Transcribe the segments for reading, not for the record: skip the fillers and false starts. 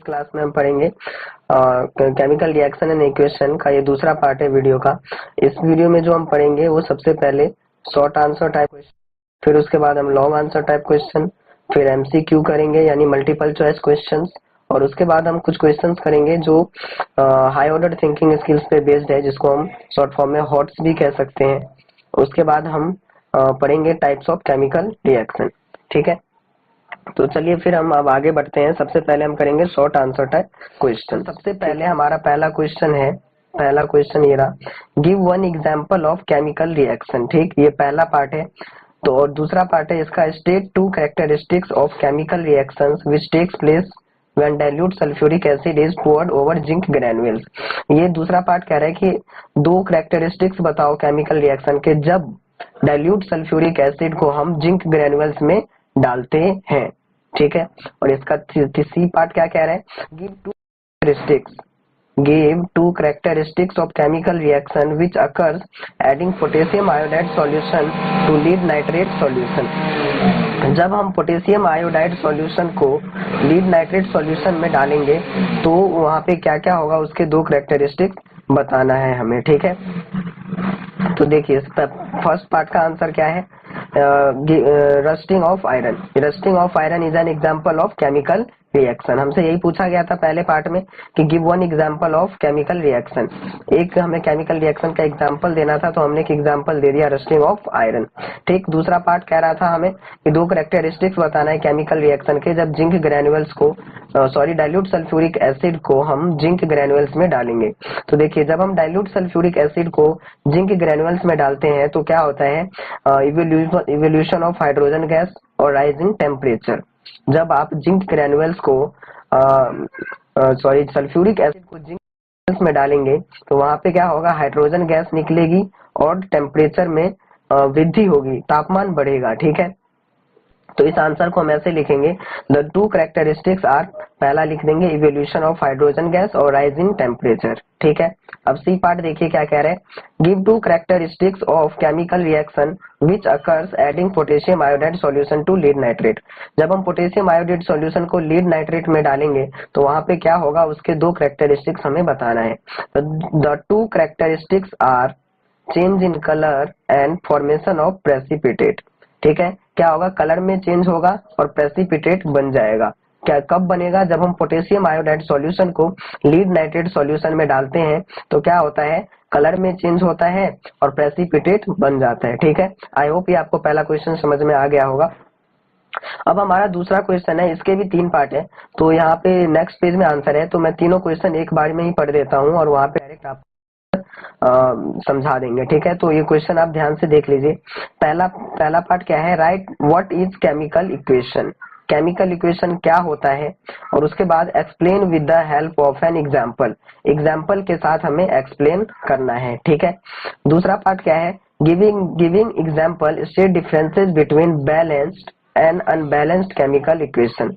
Class में हम पढ़ेंगे केमिकल रिएक्शन एंड इक्वेशन का ये दूसरा पार्ट है वीडियो का। इस वीडियो में जो हम पढ़ेंगे वो सबसे पहले शॉर्ट आंसर टाइप क्वेश्चन, फिर उसके बाद हम लॉन्ग आंसर टाइप क्वेश्चन, फिर एमसीक्यू करेंगे यानी मल्टीपल चॉइस क्वेश्चंस, और उसके बाद हम कुछ क्वेश्चंस करेंगे जो हाई ऑर्डर थिंकिंग स्किल्स पे बेस्ड है, जिसको हम शॉर्ट फॉर्म में हॉट्स भी कह सकते हैं। उसके बाद हम पढ़ेंगे टाइप्स ऑफ केमिकल रिएक्शन। ठीक है, तो चलिए फिर हम अब आगे बढ़ते हैं। सबसे पहले हम करेंगे शॉर्ट आंसर टाइप क्वेश्चन। सबसे पहले हमारा पहला क्वेश्चन है, पहला क्वेश्चन ये रहा, give one example of chemical reaction. ठीक, ये पहला पार्ट है। तो और दूसरा पार्ट है इसका, state two characteristics of chemical reactions which takes place when dilute sulfuric acid is poured over zinc granules। ये दूसरा पार्ट कह रहा है कि दो कैरेक्टरिस्टिक्स बताओ केमिकल रिएक्शन के जब डाइल्यूट सल्फ्यूरिक एसिड को हम जिंक ग्रेनुअल्स में डालते हैं। ठीक है, और इसका सी पार्ट क्या कह रहा है, give two characteristics of chemical reaction which occurs adding potassium iodide solution to lead nitrate solution. जब हम पोटेशियम आयोडाइड सॉल्यूशन को लीड नाइट्रेट सॉल्यूशन में डालेंगे तो वहां पे क्या क्या होगा, उसके दो कैरेक्टरिस्टिक्स बताना है हमें। ठीक है, तो देखिए फर्स्ट पार्ट का आंसर क्या है, rusting of iron. Rusting of iron is an example of chemical reaction. हमसे यही पूछा गया था पहले पार्ट में कि give one example of chemical reaction. एक हमें केमिकल रिएक्शन का एग्जांपल देना था, तो हमने एक एग्जांपल दे दिया, रस्टिंग ऑफ आयरन। ठीक, दूसरा पार्ट कह रहा था हमें कि दो कैरेक्टरिस्टिक्स बताना है केमिकल रिएक्शन के जब जिंक ग्रेनुअल्स को डाइल्यूट सल्फ्यूरिक एसिड को हम जिंक ग्रेनुअल्स में डालेंगे। तो देखिए जब हम डाइल्यूट सल्फ्यूरिक एसिड को जिंक ग्रेनुअल्स में डालते हैं तो क्या होता है, इवोल्यूशन ऑफ हाइड्रोजन गैस और राइज इन टेम्परेचर। जब आप जिंक ग्रेनुअल्स को सल्फ्यूरिक एसिड को जिंक ग्रेनुअल्स में डालेंगे तो वहां पे क्या होगा, हाइड्रोजन गैस निकलेगी और टेम्परेचर में वृद्धि होगी, तापमान बढ़ेगा। ठीक है, तो इस आंसर को हम ऐसे लिखेंगे, द टू कैरेक्टरिस्टिक्स आर, पहला लिख देंगे इवोल्यूशन ऑफ हाइड्रोजन गैस और राइज इन टेम्परेचर। ठीक है, अब सी पार्ट देखिए क्या कह रहे हैं, give two characteristics of chemical reaction which occurs adding potassium iodide solution to lead nitrate. जब हम पोटेशियम आयोडाइड सॉल्यूशन को लीड नाइट्रेट में डालेंगे तो वहां पे क्या होगा, उसके दो कैरेक्टरिस्टिक्स हमें बताना है। The two characteristics are change in colour and formation of precipitate. ठीक है, क्या होगा, कलर में चेंज होगा और प्रेसिपिटेट बन जाएगा। क्या कब बनेगा, जब हम पोटेशियम आयोडाइड सॉल्यूशन को लीड नाइट्रेट सॉल्यूशन में डालते हैं तो क्या होता है, कलर में चेंज होता है और प्रेसिपिटेट बन जाता है। ठीक है, आई होप ये आपको पहला क्वेश्चन समझ में आ गया होगा। अब हमारा दूसरा क्वेश्चन है, इसके भी तीन पार्ट है, तो यहाँ पे नेक्स्ट पेज में आंसर है, तो मैं तीनों क्वेश्चन एक बार में ही पढ़ देता हूँ और वहां पे डायरेक्ट आप समझा देंगे। ठीक है, तो ये क्वेश्चन आप ध्यान से देख लीजिए। पहला पार्ट क्या है, right what is chemical equation. Chemical equation क्या होता है, और उसके बाद explain with the help of an example. Example के साथ हमें एक्सप्लेन करना है। ठीक है, दूसरा पार्ट क्या है, giving example state differences between balanced and unbalanced chemical equation.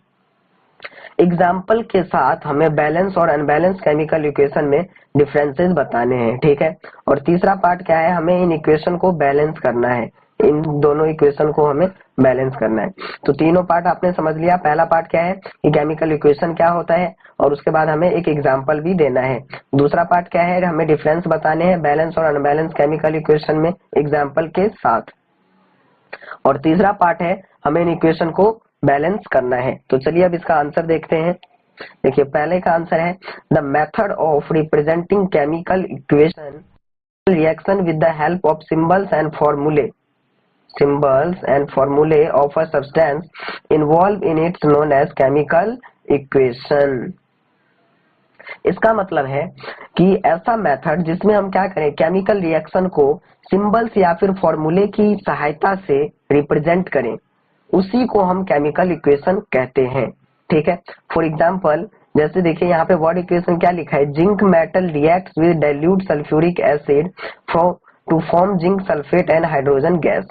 Example के साथ हमें बैलेंस और अनबैलेंस केमिकल इक्वेशन में डिफरेंसेस बताने हैं। ठीक है, और तीसरा पार्ट क्या है, हमें इन इक्वेशन को बैलेंस करना है, इन दोनों इक्वेशन को हमें बैलेंस करना है। तो तीनों पार्ट आपने समझ लिया। पहला पार्ट क्या है कि केमिकल इक्वेशन क्या होता है, और उसके बाद हमें एक एग्जाम्पल भी देना है। दूसरा पार्ट क्या है, हमें डिफरेंस बताने हैं बैलेंस और अनबैलेंस केमिकल इक्वेशन में एग्जाम्पल के साथ। और तीसरा पार्ट है हमें इन इक्वेशन को बैलेंस करना है। तो चलिए अब इसका आंसर देखते हैं। देखिए पहले का आंसर है, the method of representing chemical equation reaction with the help of symbols and formulae of a substance involve in its known as chemical equation. इसका मतलब है कि ऐसा मेथड जिसमें हम क्या करें, केमिकल रिएक्शन को सिंबल्स या फिर फॉर्मूले की सहायता से रिप्रेजेंट करें, उसी को हम केमिकल इक्वेशन कहते हैं। ठीक है, फॉर एग्जांपल जैसे देखिए यहाँ पे वर्ड इक्वेशन क्या लिखा है, zinc metal reacts with dilute sulphuric acid to form zinc sulphate and hydrogen gas.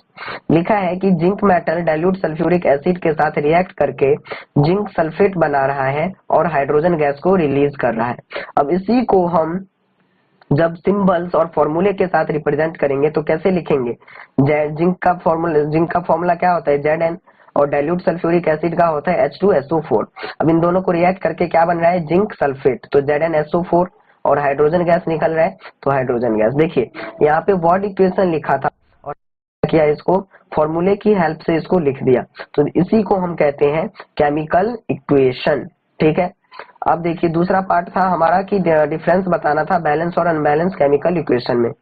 लिखा है कि zinc metal dilute sulphuric acid के साथ रिएक्ट करके जिंक सल्फेट बना रहा है और हाइड्रोजन गैस को रिलीज कर रहा है। अब इसी को हम जब सिंबल्स और फॉर्मूले के साथ रिप्रेजेंट करेंगे तो कैसे लिखेंगे, जिंक का फॉर्मूला क्या होता है, Zn और डाइल्यूट सल्फ्यूरिक एसिड का होता है H2SO4। अब इन दोनों को रिएक्ट करके क्या बन रहा है, जिंक सल्फेट, तो ZnSO4 और हाइड्रोजन गैस निकल रहा है, तो हाइड्रोजन गैस। देखिए यहाँ पे वर्ड इक्वेशन लिखा था और किया इसको फॉर्मूले की हेल्प से इसको लिख दिया, तो इसी को हम कहते हैं केमिकल इक्वेशन। ठीक है, अब देखिए दूसरा पार्ट था हमारा कि डिफरेंस बताना था बैलेंस और अनबैलेंस केमिकल इक्वेशन में।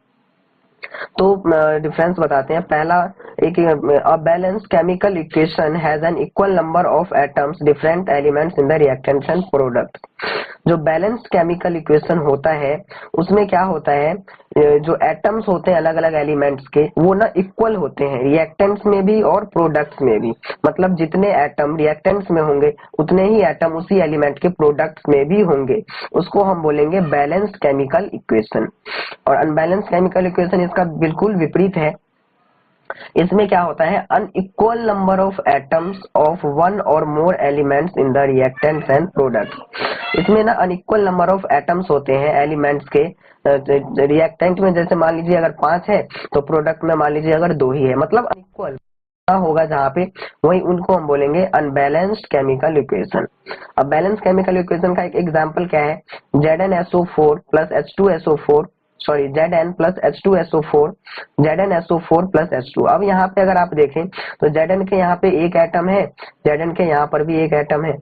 तो डिफरेंस बताते हैं। पहला, एक balance chemical equation has an equal number of atoms different elements in the reactants and product. जो बैलेंस्ड केमिकल इक्वेशन होता है उसमें क्या होता है, जो एटम्स होते हैं अलग अलग एलिमेंट्स के वो ना इक्वल होते हैं रिएक्टेंट्स में भी और प्रोडक्ट्स में भी। मतलब जितने एटम रिएक्टेंट्स में होंगे उतने ही एटम उसी एलिमेंट के प्रोडक्ट्स में भी होंगे, उसको हम बोलेंगे बैलेंस्ड केमिकल इक्वेशन। और अनबैलेंस्ड केमिकल इक्वेशन इसका बिल्कुल विपरीत है। इसमें क्या होता है, unequal number of atoms of one or more elements in the reactants and products. इसमें ना अनइक्वल नंबर ऑफ एटम्स होते हैं एलिमेंट्स के रिएक्टेंट में। जैसे मान लीजिए अगर 5 है तो प्रोडक्ट में मान लीजिए अगर 2 ही है, मतलब अनइक्वल होगा जहाँ पे, वही उनको हम बोलेंगे अनबैलेंस्ड केमिकल इक्वेशन। अब बैलेंस केमिकल इक्वेशन का एक एग्जांपल क्या है, ZnSO4 plus H2SO4 sorry Zn plus H2SO4 ZnSO4 plus H2। अब यहाँ पे अगर आप देखें तो Zn के यहाँ पे एक एटम है, Zn के यहाँ पर भी एक एटम है।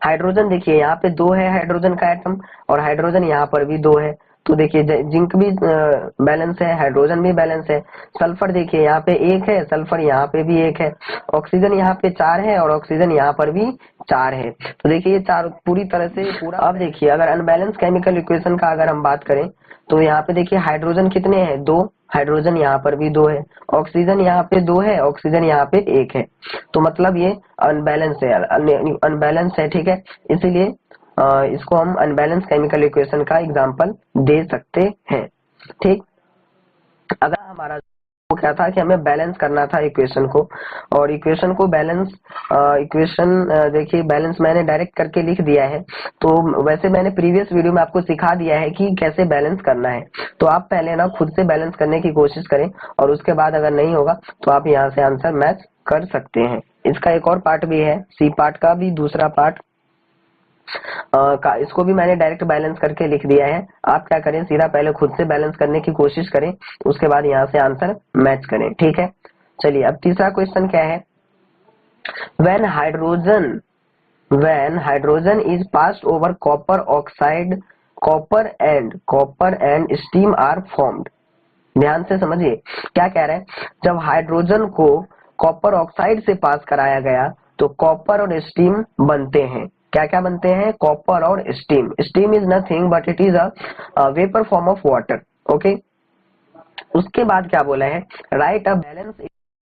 हाइड्रोजन देखिए यहाँ पे 2 है हाइड्रोजन का एटम, और हाइड्रोजन यहाँ पर भी 2 है। तो देखिए जिंक भी बैलेंस है, हाइड्रोजन भी बैलेंस है। सल्फर देखिए यहाँ पे 1 है, सल्फर यहाँ पे भी 1 है। ऑक्सीजन यहाँ पे 4 है और ऑक्सीजन यहाँ पर भी 4 है। तो देखिए ये 4 पूरी तरह से पूरा। अब देखिए अगर अनबैलेंस केमिकल इक्वेशन का अगर हम बात करें तो यहाँ पे देखिए हाइड्रोजन कितने हैं, 2, हाइड्रोजन यहाँ पर भी 2 है, ऑक्सीजन यहाँ पे 2 है, ऑक्सीजन यहाँ पे 1 है। तो मतलब ये अनबैलेंस है, अनबैलेंस है। ठीक है, इसीलिए इसको हम अनबैलेंस केमिकल इक्वेशन का एग्जांपल दे सकते हैं। ठीक, अगर हमारा वो क्या था कि हमें बैलेंस करना था इक्वेशन को, और इक्वेशन को बैलेंस इक्वेशन देखिए बैलेंस मैंने डायरेक्ट करके लिख दिया है। तो वैसे मैंने प्रीवियस वीडियो में आपको सिखा दिया है कि कैसे बैलेंस करना है, तो आप पहले ना खुद से बैलेंस करने की कोशिश करें और उसके बाद अगर नहीं होगा तो आप यहाँ से आंसर मैच कर सकते हैं। इसका एक और पार्ट भी है, सी पार्ट का भी दूसरा पार्ट इसको भी मैंने डायरेक्ट बैलेंस करके लिख दिया है। आप क्या करें, सीधा पहले खुद से बैलेंस करने की कोशिश करें, उसके बाद यहाँ से आंसर मैच करें। ठीक है, चलिए अब तीसरा क्वेश्चन क्या है, when hydrogen is passed over copper oxide, copper and steam are formed। ध्यान से समझिए क्या कह रहे हैं, जब हाइड्रोजन को कॉपर ऑक्साइड से पास कराया गया तो कॉपर और स्टीम बनते हैं। क्या क्या बनते हैं, कॉपर और steam. Steam is nothing but it is a vapour form of water. Okay, उसके बाद क्या बोला है, write a balance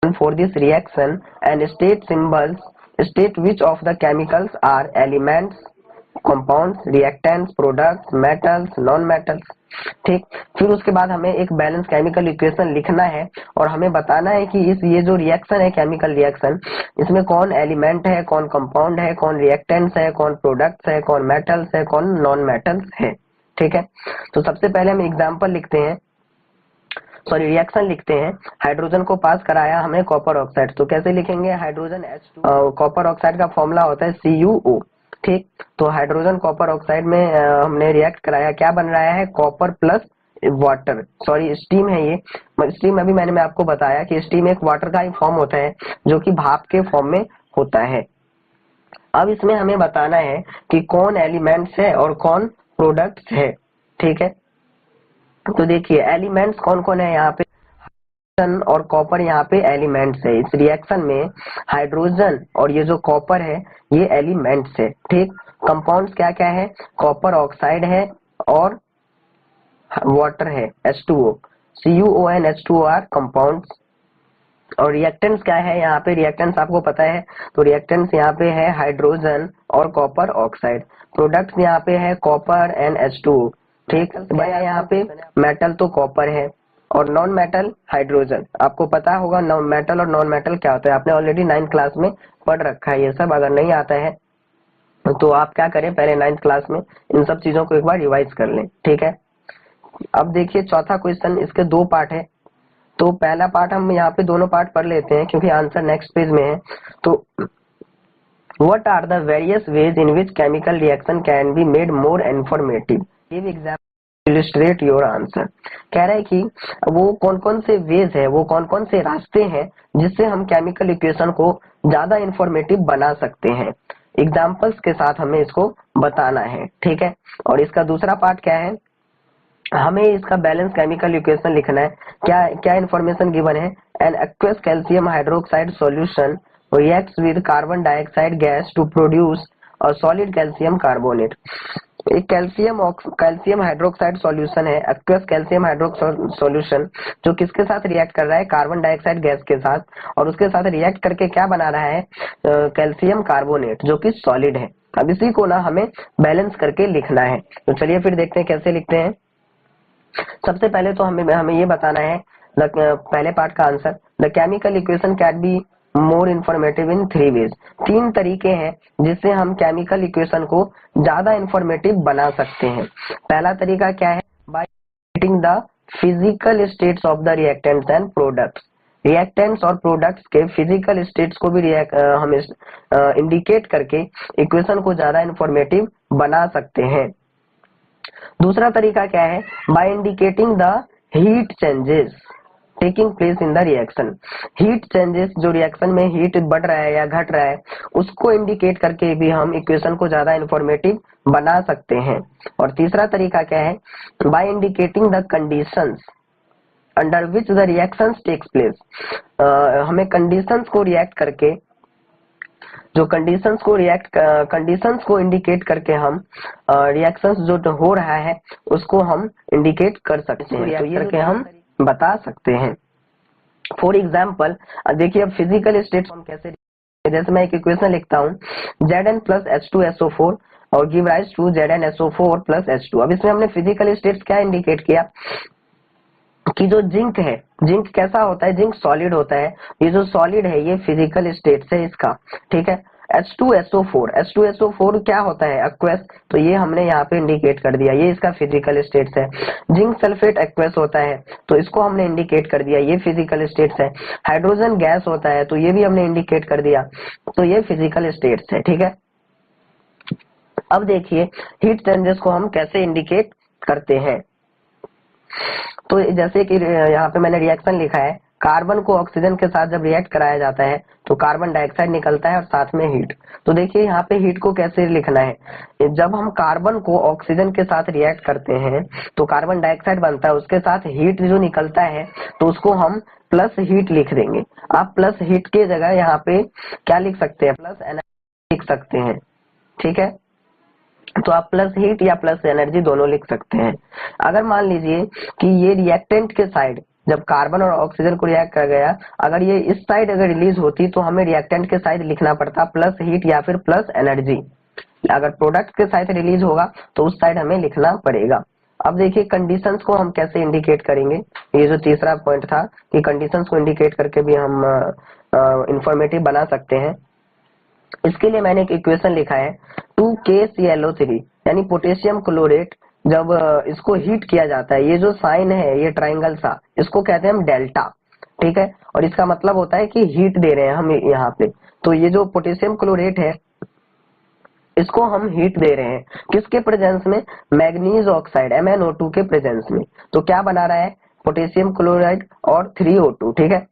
for this reaction and state symbols, state which of the chemicals are elements, compounds, reactants, products, metals, non metals. ठीक, फिर उसके बाद हमें एक बैलेंस केमिकल इक्वेशन लिखना है और हमें बताना है कि ये जो रिएक्शन है केमिकल रिएक्शन, इसमें कौन एलिमेंट है, कौन कंपाउंड है, कौन रिएक्टेंट्स है, कौन प्रोडक्ट्स है, कौन मेटल्स है, कौन नॉन मेटल्स है। ठीक है, तो सबसे पहले हम एग्जाम्पल लिखते हैं, सॉरी रिएक्शन लिखते हैं। हाइड्रोजन को पास कराया हमें कॉपर ऑक्साइड, तो कैसे लिखेंगे, हाइड्रोजन H2, कॉपर ऑक्साइड का फॉर्मूला होता है CuO। ठीक, तो हाइड्रोजन कॉपर ऑक्साइड में हमने रिएक्ट कराया, क्या बन रहा है, copper plus water, sorry steam है ये। स्टीम अभी मैंने आपको बताया कि स्टीम एक वाटर का ही फॉर्म होता है जो कि भाप के फॉर्म में होता है। अब इसमें हमें बताना है कि कौन एलिमेंट्स है और कौन प्रोडक्ट्स है। ठीक है, तो देखिए एलिमेंट्स कौन कौन है यहाँ पे, हाइड्रोजन और कॉपर यहाँ पे एलिमेंट्स है। इस रिएक्शन में हाइड्रोजन और ये जो कॉपर है ये एलिमेंट्स है। ठीक, कंपाउंड्स क्या क्या है, कॉपर ऑक्साइड है और वाटर है H2O, CuO and H2O are compounds. और रिएक्टेंट्स क्या है, यहाँ पे रिएक्टेंट्स आपको पता है, तो रिएक्टेंट्स यहाँ पे है हाइड्रोजन और कॉपर ऑक्साइड। प्रोडक्ट्स यहाँ पे है कॉपर एंड H2O। ठीक, भैया यहाँ पे मेटल तो कॉपर है और नॉन मेटल हाइड्रोजन। आपको पता होगा मेटल और नॉन मेटल क्या होता है, आपने ऑलरेडी 9th क्लास में पढ़ रखा है ये सब। अगर नहीं आता है तो आप क्या करें, पहले 9th क्लास में इन सब चीजों को एक बार रिवाइज कर लें। ठीक है, अब देखिए चौथा क्वेश्चन, इसके 2 पार्ट है। तो पहला पार्ट हम यहाँ पे दोनों पार्ट पढ़ लेते हैं क्योंकि आंसर नेक्स्ट पेज में है। तो what are the various ways in which chemical reaction can be made more informative? Give example illustrate your answer। कह रहा है कि वो कौन कौन से वेज है, वो कौन कौन से रास्ते हैं जिससे हम केमिकल इक्वेशन को ज्यादा इंफॉर्मेटिव बना सकते हैं। एग्जाम्पल्स के साथ हमें इसको बताना है, ठीक है। और इसका दूसरा पार्ट क्या है, हमें इसका बैलेंस केमिकल इक्वेशन लिखना है। क्या क्या इंफॉर्मेशन गिवन है, an aqueous calcium hydroxide solution reacts with carbon dioxide gas to produce और सॉलिड कैल्शियम कार्बोनेट। एक कैल्शियम हाइड्रोक्साइड सॉल्यूशन है, एक्वस कैल्शियम हाइड्रोक्साइड सॉल्यूशन, जो किसके साथ रिएक्ट कर रहा है, कार्बन डाइऑक्साइड गैस के साथ, और उसके साथ रिएक्ट करके क्या बना रहा है, कैल्शियम कार्बोनेट, जो कि सॉलिड है। अब इसी को ना हमें बैलेंस करके लिखना है। तो चलिए फिर देखते हैं कैसे लिखते हैं। सबसे पहले तो हमें ये बताना है पहले पार्ट का answer, the chemical equation can be more informative in 3 ways. 3 तरीके हैं जिससे हम केमिकल इक्वेशन को ज्यादा इंफॉर्मेटिव बना सकते हैं। पहला तरीका क्या है, by indicating the physical states of the reactants and products. Reactants और प्रोडक्ट्स के फिजिकल स्टेट्स को भी हम इंडिकेट करके इक्वेशन को ज्यादा इंफॉर्मेटिव बना सकते हैं। दूसरा तरीका क्या है, by indicating the heat changes taking place in the reaction. Heat changes, जो रिएक्शन में हीट बढ़ रहा है या घट रहा है, उसको इंडिकेट करके भी हम इक्वेशन को ज्यादा इंफॉर्मेटिव बना सकते हैं। और तीसरा तरीका क्या है, by indicating the conditions under which the reactions takes place. हमें कंडीशंस को रिएक्ट करके, जो कंडीशंस को इंडिकेट करके हम रिएक्शंस जो हो रहा है उसको हम इंडिकेट कर सकते हैं, तो ये करके हम बता सकते हैं। फॉर एग्जाम्पल देखिए अब फिजिकल स्टेट्स हम कैसे, जैसे मैं एक इक्वेशन लिखता हूँ Zn प्लस H2SO4 और give rise to ZnSO4 plus H2। अब इसमें हमने फिजिकल स्टेट्स क्या इंडिकेट किया कि जो जिंक है, जिंक कैसा होता है, जिंक सॉलिड होता है। ये जो सॉलिड है ये फिजिकल स्टेट्स है इसका, ठीक है। H2SO4 क्या होता है, एक्वस, तो ये हमने यहाँ पे इंडिकेट कर दिया, ये इसका फिजिकल स्टेट्स है। जिंक सल्फेट एक्वस होता है तो इसको हमने इंडिकेट कर दिया, ये फिजिकल स्टेट्स है। हाइड्रोजन गैस होता है तो ये भी हमने इंडिकेट कर दिया, तो ये फिजिकल स्टेट्स है, ठीक है। अब देखिए हीट चेंजेस को हम कैसे इंडिकेट करते हैं। तो जैसे कि यहाँ पे मैंने रिएक्शन लिखा है, कार्बन को ऑक्सीजन के साथ जब रिएक्ट कराया जाता है तो कार्बन डाइऑक्साइड निकलता है और साथ में हीट। तो देखिए यहाँ पे हीट को कैसे लिखना है, जब हम कार्बन को ऑक्सीजन के साथ रिएक्ट करते हैं तो कार्बन डाइऑक्साइड बनता है, उसके साथ हीट जो निकलता है तो उसको हम प्लस हीट लिख देंगे। आप प्लस हीट की जगह यहाँ पे क्या लिख सकते हैं, प्लस एनर्जी लिख सकते हैं, ठीक है। तो आप प्लस हीट या प्लस एनर्जी दोनों लिख सकते हैं। अगर मान लीजिए कि ये रिएक्टेंट के साइड, जब कार्बन और ऑक्सीजन को रिएक्ट कर गया, अगर ये इस साइड अगर रिलीज होती तो हमें रिएक्टेंट के साइड लिखना पड़ता प्लस हीट या फिर प्लस एनर्जी। अगर प्रोडक्ट के साइड रिलीज होगा तो उस साइड हमें लिखना पड़ेगा। अब देखिए कंडीशंस को हम कैसे इंडिकेट करेंगे, ये जो तीसरा पॉइंट था कि कंडीशंस को इंडिकेट करके भी हम इंफॉर्मेटिव बना सकते हैं। इसके लिए मैंने एक इक्वेशन लिखा है 2KClO3 यानी पोटेशियम क्लोरेट, जब इसको हीट किया जाता है, ये जो साइन है ये ट्राइंगल सा, इसको कहते हैं हम डेल्टा, ठीक है। और इसका मतलब होता है कि हीट दे रहे हैं हम यहाँ पे। तो ये जो पोटेशियम क्लोरेट है इसको हम हीट दे रहे हैं, किसके प्रेजेंस में, मैग्नीज ऑक्साइड MnO2 के प्रेजेंस में। तो क्या बना रहा है, पोटेशियम क्लोराइड और 3O2, ठीक है।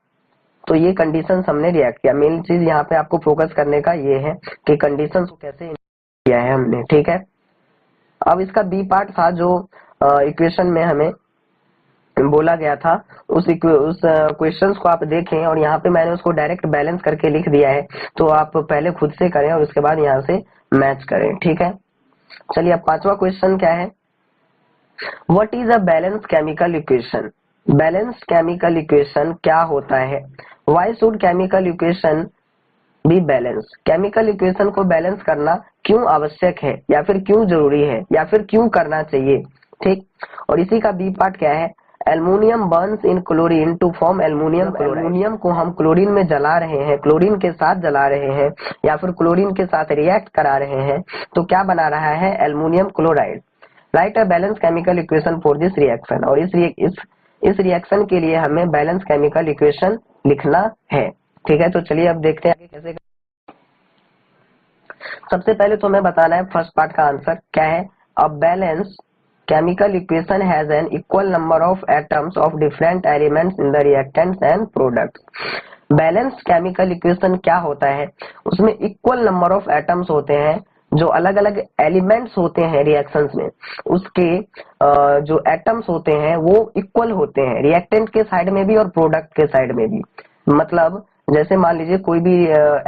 तो ये कंडीशंस हमने रिएक्ट किया। मेन चीज यहाँ पे आपको फोकस करने का ये है कि कंडीशंस को कैसे किया है हमने, ठीक है। अब इसका बी पार्ट था जो इक्वेशन में हमें बोला गया था, उस क्वेश्चंस को आप देखें और यहाँ पे मैंने उसको डायरेक्ट बैलेंस करके लिख दिया है, तो आप पहले खुद से करें और उसके बाद यहाँ से मैच करें, ठीक है। चलिए अब पांचवा क्वेश्चन क्या है, what is a balance chemical equation. Balanced chemical equation क्या होता है, why should chemical equation be balance. Chemical equation को बैलेंस करना क्यों आवश्यक है या फिर क्यों जरूरी है या फिर क्यों करना चाहिए, ठीक। और इसी का बी पार्ट क्या है, aluminium burns in chlorine to form aluminium. Aluminium को हम क्लोरीन में जला रहे हैं, क्लोरीन के साथ जला रहे हैं या फिर क्लोरीन के साथ रिएक्ट करा रहे हैं, तो क्या बना रहा है, aluminium chloride. Right a balance chemical equation for this reaction. और इस इस रिएक्शन के लिए हमें बैलेंस केमिकल इक्वेशन लिखना है। ठीक है, तो चलिए अब देखते हैं आगे कैसे। सबसे पहले तो हमें बताना है फर्स्ट पार्ट का आंसर क्या है। अ balance chemical equation has an equal number of atoms of different elements in the reactants and products. Balance chemical equation क्या होता है, उसमें इक्वल नंबर ऑफ एटम्स होते हैं, जो अलग अलग एलिमेंट्स होते हैं रिएक्शंस में, उसके जो एटम्स होते हैं वो इक्वल होते हैं, रिएक्टेंट के साइड में भी और प्रोडक्ट के साइड में भी। मतलब जैसे मान लीजिए कोई भी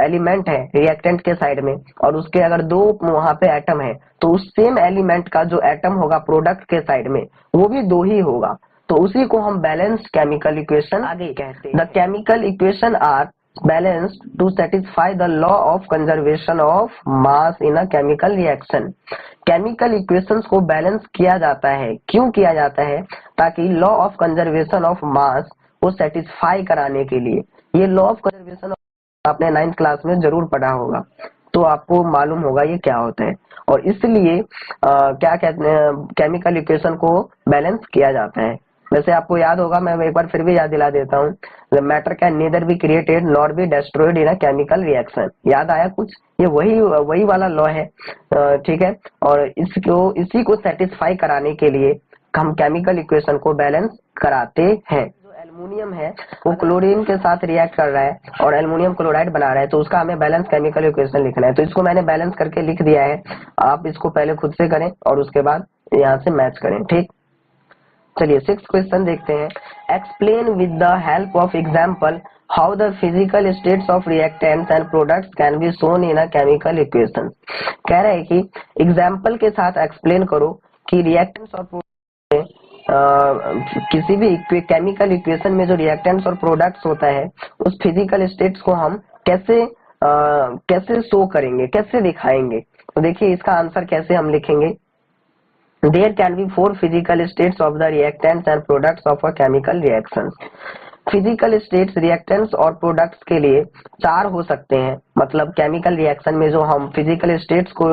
एलिमेंट है रिएक्टेंट के साइड में और उसके अगर दो वहां पे एटम है, तो उस सेम एलिमेंट का जो एटम होगा प्रोडक्ट के साइड में वो भी दो ही होगा, तो उसी को हम बैलेंस्ड केमिकल इक्वेशन आगे कहते हैं। The chemical equation are balanced to satisfy the law of conservation of mass in a chemical reaction। Chemical equations को बैलेंस किया जाता है, क्यों किया जाता है, ताकि लॉ ऑफ कंजर्वेशन ऑफ मास को सेटिस्फाई कराने के लिए। ये लॉ ऑफ कंजर्वेशन आपने 9th क्लास में जरूर पढ़ा होगा, तो आपको मालूम होगा ये क्या होता है, और इसलिए क्या कहते हैं केमिकल इक्वेशन को बैलेंस किया जाता है। वैसे आपको याद होगा, मैं एक बार फिर भी याद दिला देता हूँ, the matter can neither be created nor be destroyed in a chemical reaction. याद आया कुछ, ये वही वाला लॉ है। ठीक है, और इसी को सेटिस्फाई कराने के लिए हम केमिकल इक्वेशन को बैलेंस कराते हैं। जो एल्युमिनियम है वो क्लोरीन के साथ रिएक्ट कर रहा है और एल्युमिनियम क्लोराइड बना रहा है, तो उसका हमें बैलेंस केमिकल इक्वेशन लिखना है, तो इसको मैंने बैलेंस करके लिख दिया है। आप इसको पहले खुद से करें और उसके बाद यहाँ से मैच करें। ठीक, चलिए 6th क्वेश्चन देखते हैं। Explain with the help of example how the physical states of reactants and products can be shown in a chemical equation. कह रहे हैं कि एग्जाम्पल के साथ एक्सप्लेन करो कि रिएक्टेंट्स और किसी भी केमिकल इक्वेशन में जो रिएक्टेंट्स और प्रोडक्ट्स होता है उस फिजिकल स्टेट्स को हम कैसे शो करेंगे, कैसे दिखाएंगे। तो देखिए इसका आंसर कैसे हम लिखेंगे। There can be 4 physical states of the reactants and products of a chemical reaction। Physical states reactants और प्रोडक्ट्स के लिए 4 हो सकते हैं, मतलब केमिकल रिएक्शन में जो हम फिजिकल स्टेट्स को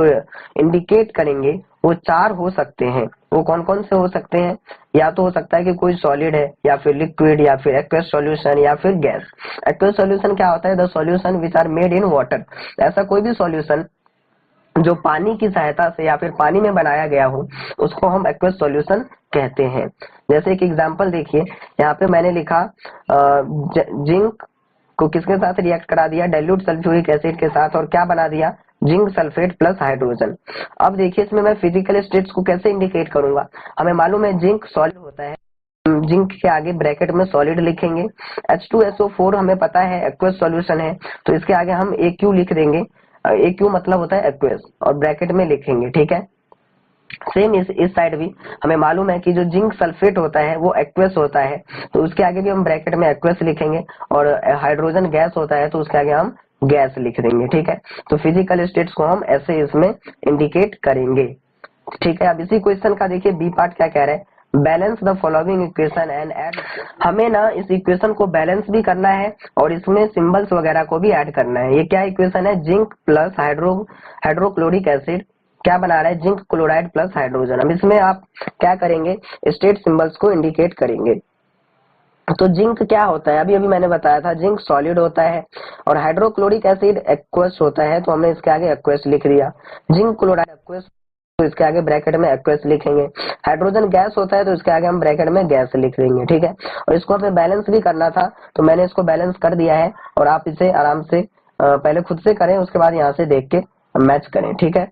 इंडिकेट करेंगे वो 4 हो सकते हैं। वो कौन कौन से हो सकते हैं, या तो हो सकता है कि कोई सॉलिड है, या फिर लिक्विड, या फिर एक्वस सॉल्यूशन, या फिर गैस। एक्वस सॉल्यूशन क्या होता है, the solution which are made in water. ऐसा कोई भी सॉल्यूशन जो पानी की सहायता से या फिर पानी में बनाया गया हो उसको हम एक्वस सॉल्यूशन कहते हैं। जैसे एक एग्जांपल देखिए, यहाँ पे मैंने लिखा जिंक को किसके साथ रिएक्ट करा दिया, डाइल्यूट सल्फ्यूरिक एसिड के साथ, और क्या बना दिया, जिंक सल्फेट प्लस हाइड्रोजन। अब देखिए इसमें मैं फिजिकल स्टेट्स को कैसे इंडिकेट करूंगा। हमें मालूम है जिंक सॉलिड होता है, जिंक के आगे ब्रैकेट में सॉलिड लिखेंगे। H2SO4 हमें पता है एक्वस सॉल्यूशन है, तो इसके आगे हम AQ लिख देंगे। AQ मतलब होता है एक्वस, और ब्रैकेट में लिखेंगे। ठीक है, सेम इस साइड भी हमें मालूम है कि जो जिंक सल्फेट होता है वो एक्वस होता है, तो उसके आगे भी हम ब्रैकेट में एक्वस लिखेंगे, और हाइड्रोजन गैस होता है तो उसके आगे हम गैस लिख देंगे। ठीक है, तो फिजिकल स्टेट्स को हम ऐसे इसमें इंडिकेट करेंगे। ठीक है, अब इसी क्वेश्चन का देखिए बी पार्ट क्या कह रहे हैं, balance the following equation and add. हमें ना इस इक्वेशन को बैलेंस भी करना है और इसमें सिंबल्स वगैरह को भी ऐड करना है। ये क्या इक्वेशन है, जिंक प्लस हाइड्रोक्लोरिक एसिड क्या बना रहा है, जिंक क्लोराइड प्लस हाइड्रोजन। अब इसमें आप क्या करेंगे, स्टेट सिंबल्स को इंडिकेट करेंगे। तो जिंक क्या होता है, अभी मैंने बताया था, जिंक सॉलिड होता है और हाइड्रोक्लोरिक एसिड एक्वस होता है, तो हमने इसके आगे एक्वस लिख दिया। जिंक क्लोराइड एक्वस, तो इसके आगे ब्रैकेट में एक्वस लिखेंगे। हाइड्रोजन गैस होता है तो इसके आगे हम ब्रैकेट में गैस लिख देंगे। ठीक है, और इसको हमें बैलेंस भी करना था, तो मैंने इसको बैलेंस कर दिया है, और आप इसे आराम से पहले खुद से करें, उसके बाद यहाँ से देख के मैच करें। ठीक है,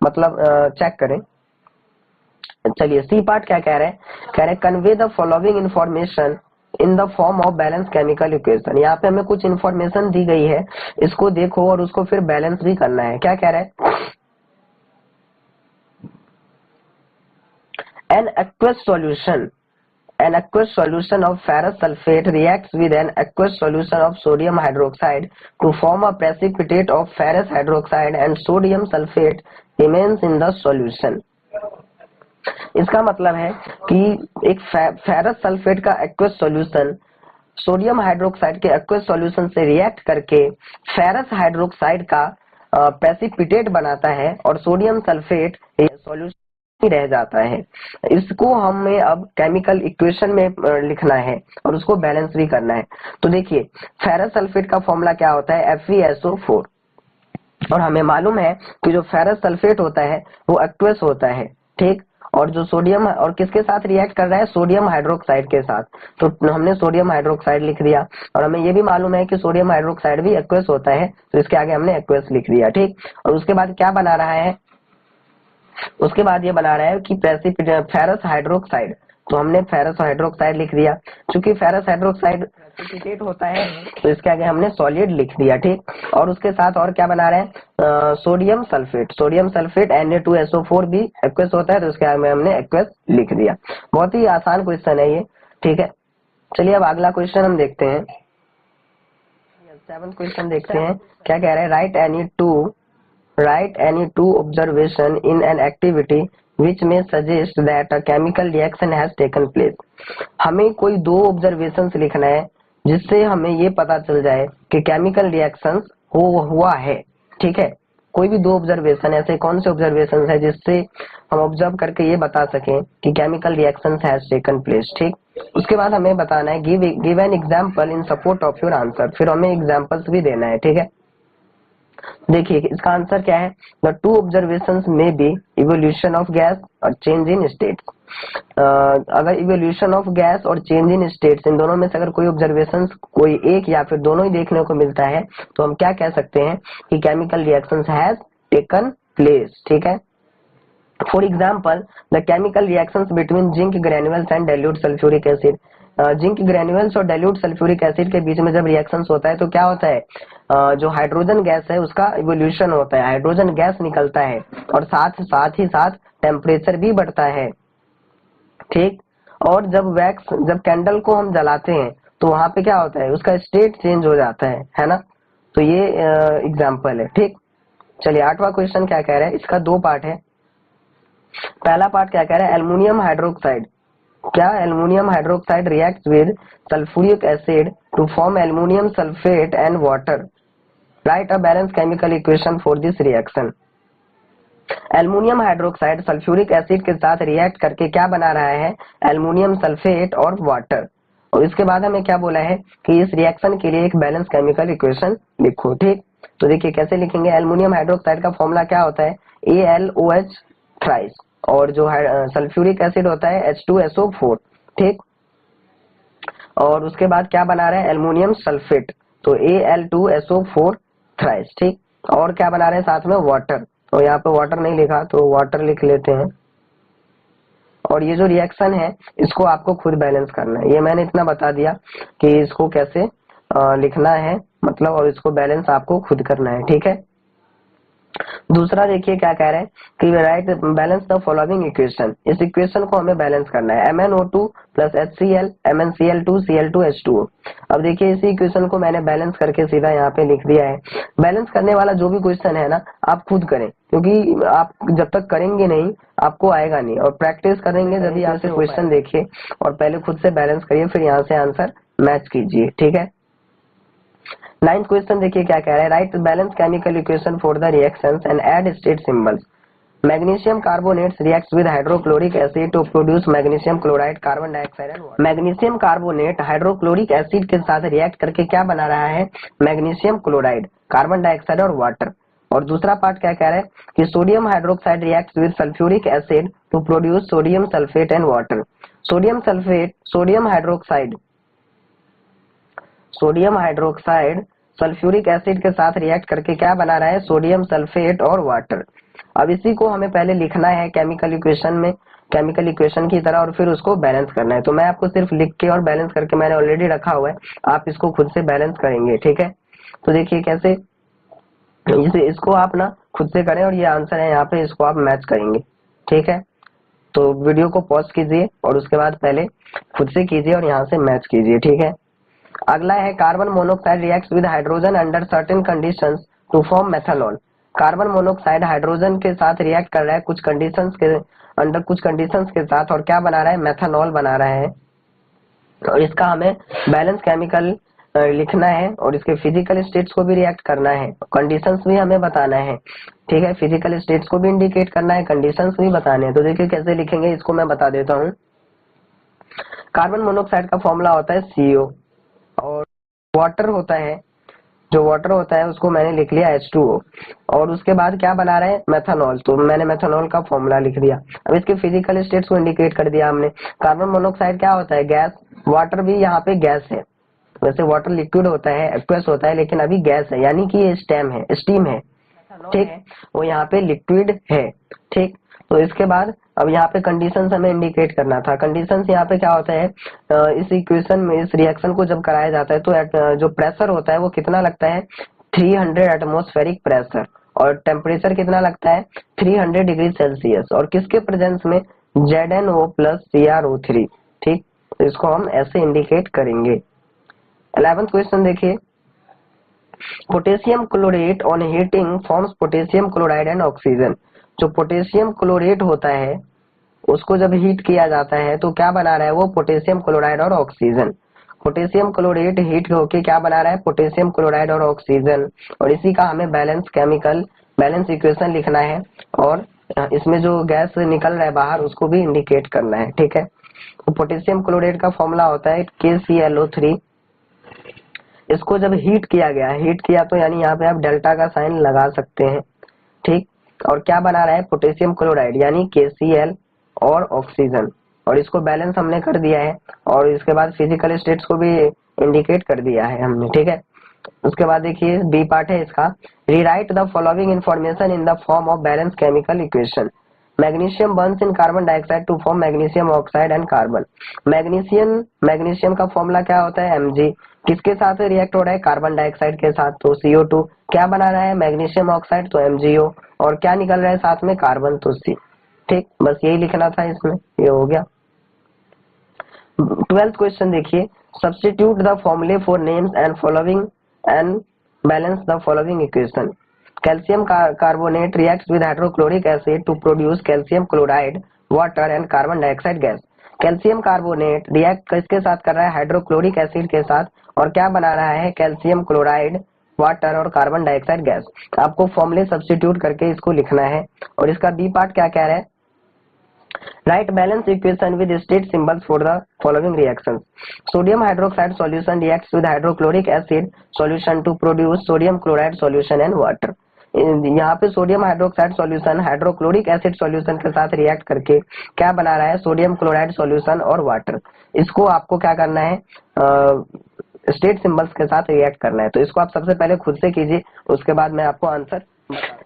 मतलब चेक करें। चलिए सी पार्ट क्या कह रहे हैं, convey the following information in the form of balance chemical equation. यहाँ पे हमें कुछ इन्फॉर्मेशन दी गई है, इसको देखो और उसको फिर बैलेंस भी करना है। क्या कह रहे हैं, an aqueous solution of ferrous sulfate reacts with an aqueous solution of sodium hydroxide to form a precipitate of ferrous hydroxide and sodium sulfate remains in the solution। इसका मतलब है कि एक फेरस सल्फेट का एक्वस सॉल्यूशन सोडियम हाइड्रोक्साइड के aqueous solution से react करके ferrous hydroxide का प्रेसिपिटेट बनाता है, और सोडियम सल्फेट सॉल्यूशन रह जाता है। इसको हमें अब केमिकल इक्वेशन में लिखना है और उसको बैलेंस भी करना है। तो देखिए फेरस सल्फेट का फॉर्मूला क्या होता है, FeSO4, और हमें मालूम है कि जो फेरस सल्फेट होता है वो एक्वस होता है, ठीक। और जो सोडियम और किसके साथ रिएक्ट कर रहा है, सोडियम हाइड्रोक्साइड के साथ, तो हमने सोडियम हाइड्रोक्साइड लिख दिया। और हमें ये भी मालूम है कि सोडियम हाइड्रोक्साइड भी एक्वस होता है, तो इसके आगे हमने एक्वस लिख दिया, ठीक। और उसके बाद क्या बना रहा है, उसके बाद ये बना रहा है कि फेरस हाइड्रोक्साइड, तो हमने फेरस हाइड्रोक्साइड लिख दिया। चूंकि फेरस हाइड्रोक्साइड प्रेसिपिटेट होता है तो इसके आगे हमने सॉलिड लिख दिया, ठीक। और उसके साथ और क्या बना रहे हैं, sodium sulphate, sodium sulphate Na2SO4 भी एक्वस होता है, तो इसके आगे हमने एक्वस लिख दिया। बहुत ही आसान क्वेश्चन है ये, ठीक है। चलिए अब अगला क्वेश्चन हम देखते हैं, 7th क्वेश्चन देखते हैं। क्या कह रहे हैं, write any two observation in an activity which may suggest that a chemical reaction has taken place। हमें कोई दो ऑब्जर्वेशंस लिखना है जिससे हमें ये पता चल जाए कि केमिकल रिएक्शंस हुआ है, ठीक है। कोई भी दो ऑब्जर्वेशन, ऐसे कौन से ऑब्जर्वेशन है जिससे हम ऑब्जर्व करके ये बता सकें कि chemical reactions has taken place, ठीक। उसके बाद हमें बताना है give an example in support of your answer, फिर हमें एग्जांपल्स भी देना है, ठीक है। देखिए इसका आंसर क्या है, द टू ऑब्जर्वेशंस में बी इवोल्यूशन ऑफ गैस और चेंज इन स्टेट। अगर इवोल्यूशन ऑफ गैस और चेंज इन स्टेट्स, इन दोनों में से अगर कोई ऑब्जर्वेशंस कोई एक या फिर दोनों ही देखने को मिलता है तो हम क्या कह सकते हैं कि chemical reactions has taken place, ठीक है। For example the chemical reactions between zinc granules and dilute sulphuric acid. Zinc granules और डाइल्यूट सल्फ्यूरिक एसिड के बीच में जब रिएक्शंस होता है तो क्या होता है, जो हाइड्रोजन गैस है उसका इवोल्यूशन होता है, हाइड्रोजन गैस निकलता है और साथ ही साथ टेम्परेचर भी बढ़ता है, ठीक। और जब कैंडल को हम जलाते हैं तो वहां पे क्या होता है, उसका स्टेट चेंज हो जाता है ना। तो ये एग्जाम्पल है, ठीक। चलिए 8वां क्वेश्चन क्या कह रहा है, इसका दो पार्ट है। पहला पार्ट क्या कह रहा है, एल्युमिनियम हाइड्रोक्साइड, क्या aluminium hydroxide reacts with sulphuric acid to form aluminium sulphate and water, write a balance chemical equation for this reaction. Aluminium hydroxide sulphuric acid के साथ रिएक्ट करके क्या बना रहा है, एल्युमिनियम सल्फेट और वाटर। और इसके बाद हमें क्या बोला है कि इस रिएक्शन के लिए एक बैलेंस केमिकल इक्वेशन लिखो, ठीक। तो देखिए कैसे लिखेंगे, एल्युमिनियम हाइड्रोक्साइड का फॉर्मूला क्या होता है, AlOH थ्राइस, और जो सल्फ्यूरिक एसिड होता है H2SO4, ठीक। और उसके बाद क्या बना रहे हैं, एल्युमिनियम सल्फेट, तो Al2SO4 थ्राइस, ठीक। और क्या बना रहे हैं साथ में, वाटर, और यहाँ पे वाटर नहीं लिखा तो वाटर लिख लेते हैं। और ये जो रिएक्शन है इसको आपको खुद बैलेंस करना है, ये मैंने इतना बता दिया कि इसको कैसे लिखना है, मतलब, और इसको बैलेंस आपको खुद करना है, ठीक है। दूसरा देखिए क्या कह रहे हैं कि right balance the following equation, इस इक्वेशन को हमें बैलेंस करना है, MnO2 plus HCl MnCl2 Cl2H2O। अब देखिए इसी इक्वेशन को मैंने बैलेंस करके सीधा यहाँ पे लिख दिया है। बैलेंस करने वाला जो भी क्वेश्चन है ना आप खुद करें, क्योंकि आप जब तक करेंगे नहीं आपको आएगा नहीं, और प्रैक्टिस करेंगे जब यहाँ से क्वेश्चन देखिए और पहले खुद से बैलेंस करिए, फिर यहाँ से आंसर मैच कीजिए, ठीक है। 9th क्वेश्चन देखिए क्या कह रहा है, write balance chemical equation for the reactions and add state symbols. Magnesium carbonates reacts with hydrochloric acid to produce magnesium chloride carbon dioxide and water. Magnesium carbonate hydrochloric acid के साथ react करके क्या बना रहा है, मैग्नीशियम क्लोराइड, कार्बन डाइऑक्साइड और water. और दूसरा पार्ट क्या कह रहा है कि sodium hydroxide reacts with sulphuric acid to produce sodium sulphate and water. Sodium hydroxide sulphuric acid के साथ रिएक्ट करके क्या बना रहा है, सोडियम सल्फेट और वाटर। अब इसी को हमें पहले लिखना है केमिकल इक्वेशन में, केमिकल इक्वेशन की तरह, और फिर उसको बैलेंस करना है। तो मैं आपको सिर्फ लिख के और बैलेंस करके मैंने ऑलरेडी रखा हुआ है, आप इसको खुद से बैलेंस करेंगे, ठीक है। तो देखिए कैसे, इसको आप ना खुद से करें और ये आंसर है यहाँ पे, इसको आप मैच करेंगे, ठीक है। तो वीडियो को पॉज कीजिए और उसके बाद पहले खुद से कीजिए और यहाँ से मैच कीजिए, ठीक है। अगला है carbon monoxide reacts with hydrogen under certain conditions to form methanol. Carbon monoxide hydrogen के साथ रिएक्ट कर रहा है कुछ कंडीशंस के साथ, और क्या बना रहा है, मेथनॉल बना रहा है। और इसका हमें बैलेंस केमिकल लिखना है और इसके फिजिकल स्टेट्स को भी रिएक्ट करना है, कंडीशंस भी हमें बताना है, ठीक है। फिजिकल स्टेट्स को भी इंडिकेट करना है, कंडीशंस भी बताने हैं। तो देखिए कैसे लिखेंगे, इसको मैं बता देता हूँ। कार्बन मोनोऑक्साइड का फॉर्मूला होता है CO, और वाटर होता है, जो वाटर होता है उसको मैंने लिख लिया H2O, और उसके बाद क्या बना रहे हैं, मेथनॉल, तो मैंने मेथनॉल का फॉर्मूला लिख दिया। अब इसके फिजिकल स्टेट्स को इंडिकेट कर दिया हमने। कार्बन मोनोऑक्साइड क्या होता है, गैस, वाटर भी यहाँ पे गैस है। वैसे वाटर लिक्विड होता है, एक्वस होता है, लेकिन अभी गैस है, यानी कि ये स्टीम है, ठीक, वो यहाँ पे लिक्विड है, ठीक। तो इसके बाद अब यहाँ पे कंडीशंस हमें इंडिकेट करना था। कंडीशंस यहाँ पे क्या होता है, इस इक्वेशन में, इस रिएक्शन को जब कराया जाता है तो जो प्रेशर होता है वो कितना लगता है, 300 एटमॉस्फेरिक प्रेशर, और टेम्परेचर कितना लगता है, 300 डिग्री सेल्सियस, और किसके प्रेजेंस में, ZnO प्लस CrO3, ठीक। तो इसको हम ऐसे इंडिकेट करेंगे। 11th क्वेश्चन देखिए, potassium chlorate on heating forms potassium chloride and oxygen. जो पोटेशियम क्लोरेट होता है उसको जब हीट किया जाता है तो क्या बना रहा है वो, पोटेशियम क्लोराइड और ऑक्सीजन। पोटेशियम क्लोरेट हीट होके क्या बना रहा है, पोटेशियम क्लोराइड और ऑक्सीजन, और इसी का हमें बैलेंस इक्वेशन लिखना है, और इसमें जो गैस निकल रहा है बाहर उसको भी इंडिकेट करना है, ठीक है। तो पोटेशियम क्लोरेट का फॉर्मूला होता है KClO3। इसको जब हीट किया गया, हीट किया तो यानी यहाँ पे आप डेल्टा का साइन लगा सकते हैं, ठीक। और क्या बना रहा है, पोटेशियम क्लोराइड यानी KCl और ऑक्सीजन, और इसको बैलेंस हमने कर दिया है, और इसके बाद फिजिकल स्टेट्स को भी इंडिकेट कर दिया है हमने, ठीक है। उसके बाद देखिए बी पार्ट है इसका, rewrite the following information in the form of balance chemical equation. Magnesium burns in carbon dioxide to form magnesium oxide and carbon. Magnesium का फॉर्मूला क्या होता है, Mg। किसके साथ रिएक्ट हो रहा है, कार्बन डाइऑक्साइड के साथ, तो CO2। क्या बना रहा है, मैग्नीशियम ऑक्साइड, तो MgO, और क्या निकल रहा है साथ में, कार्बन, तो C, ठीक। बस यही लिखना था इसमें, ये हो गया। 12th क्वेश्चन देखिए, substitute the formulae for names and following and balance the following equation. Calcium carbonate reacts with hydrochloric acid to produce calcium chloride, water and carbon dioxide gas. Calcium carbonate react किसके साथ कर रहा है, hydrochloric acid के साथ, और क्या बना रहा है, कैल्शियम क्लोराइड, वाटर और कार्बन डाइऑक्साइड गैस। आपको फॉर्मूले सब्स्टिट्यूट करके इसको लिखना है, और इसका बी पार्ट क्या कह रहा है, write balance equation with state symbols for the following reactions. Sodium hydroxide solution reacts with hydrochloric acid solution to produce sodium chloride solution and water. यहाँ पे sodium hydroxide solution hydrochloric acid solution के साथ react करके क्या बना रहा है, sodium chloride solution और वाटर। इसको आपको क्या करना है, स्टेट सिंबल्स के साथ रिएक्ट करना है। तो इसको आप सबसे पहले खुद से कीजिए, उसके बाद मैं आपको आंसर।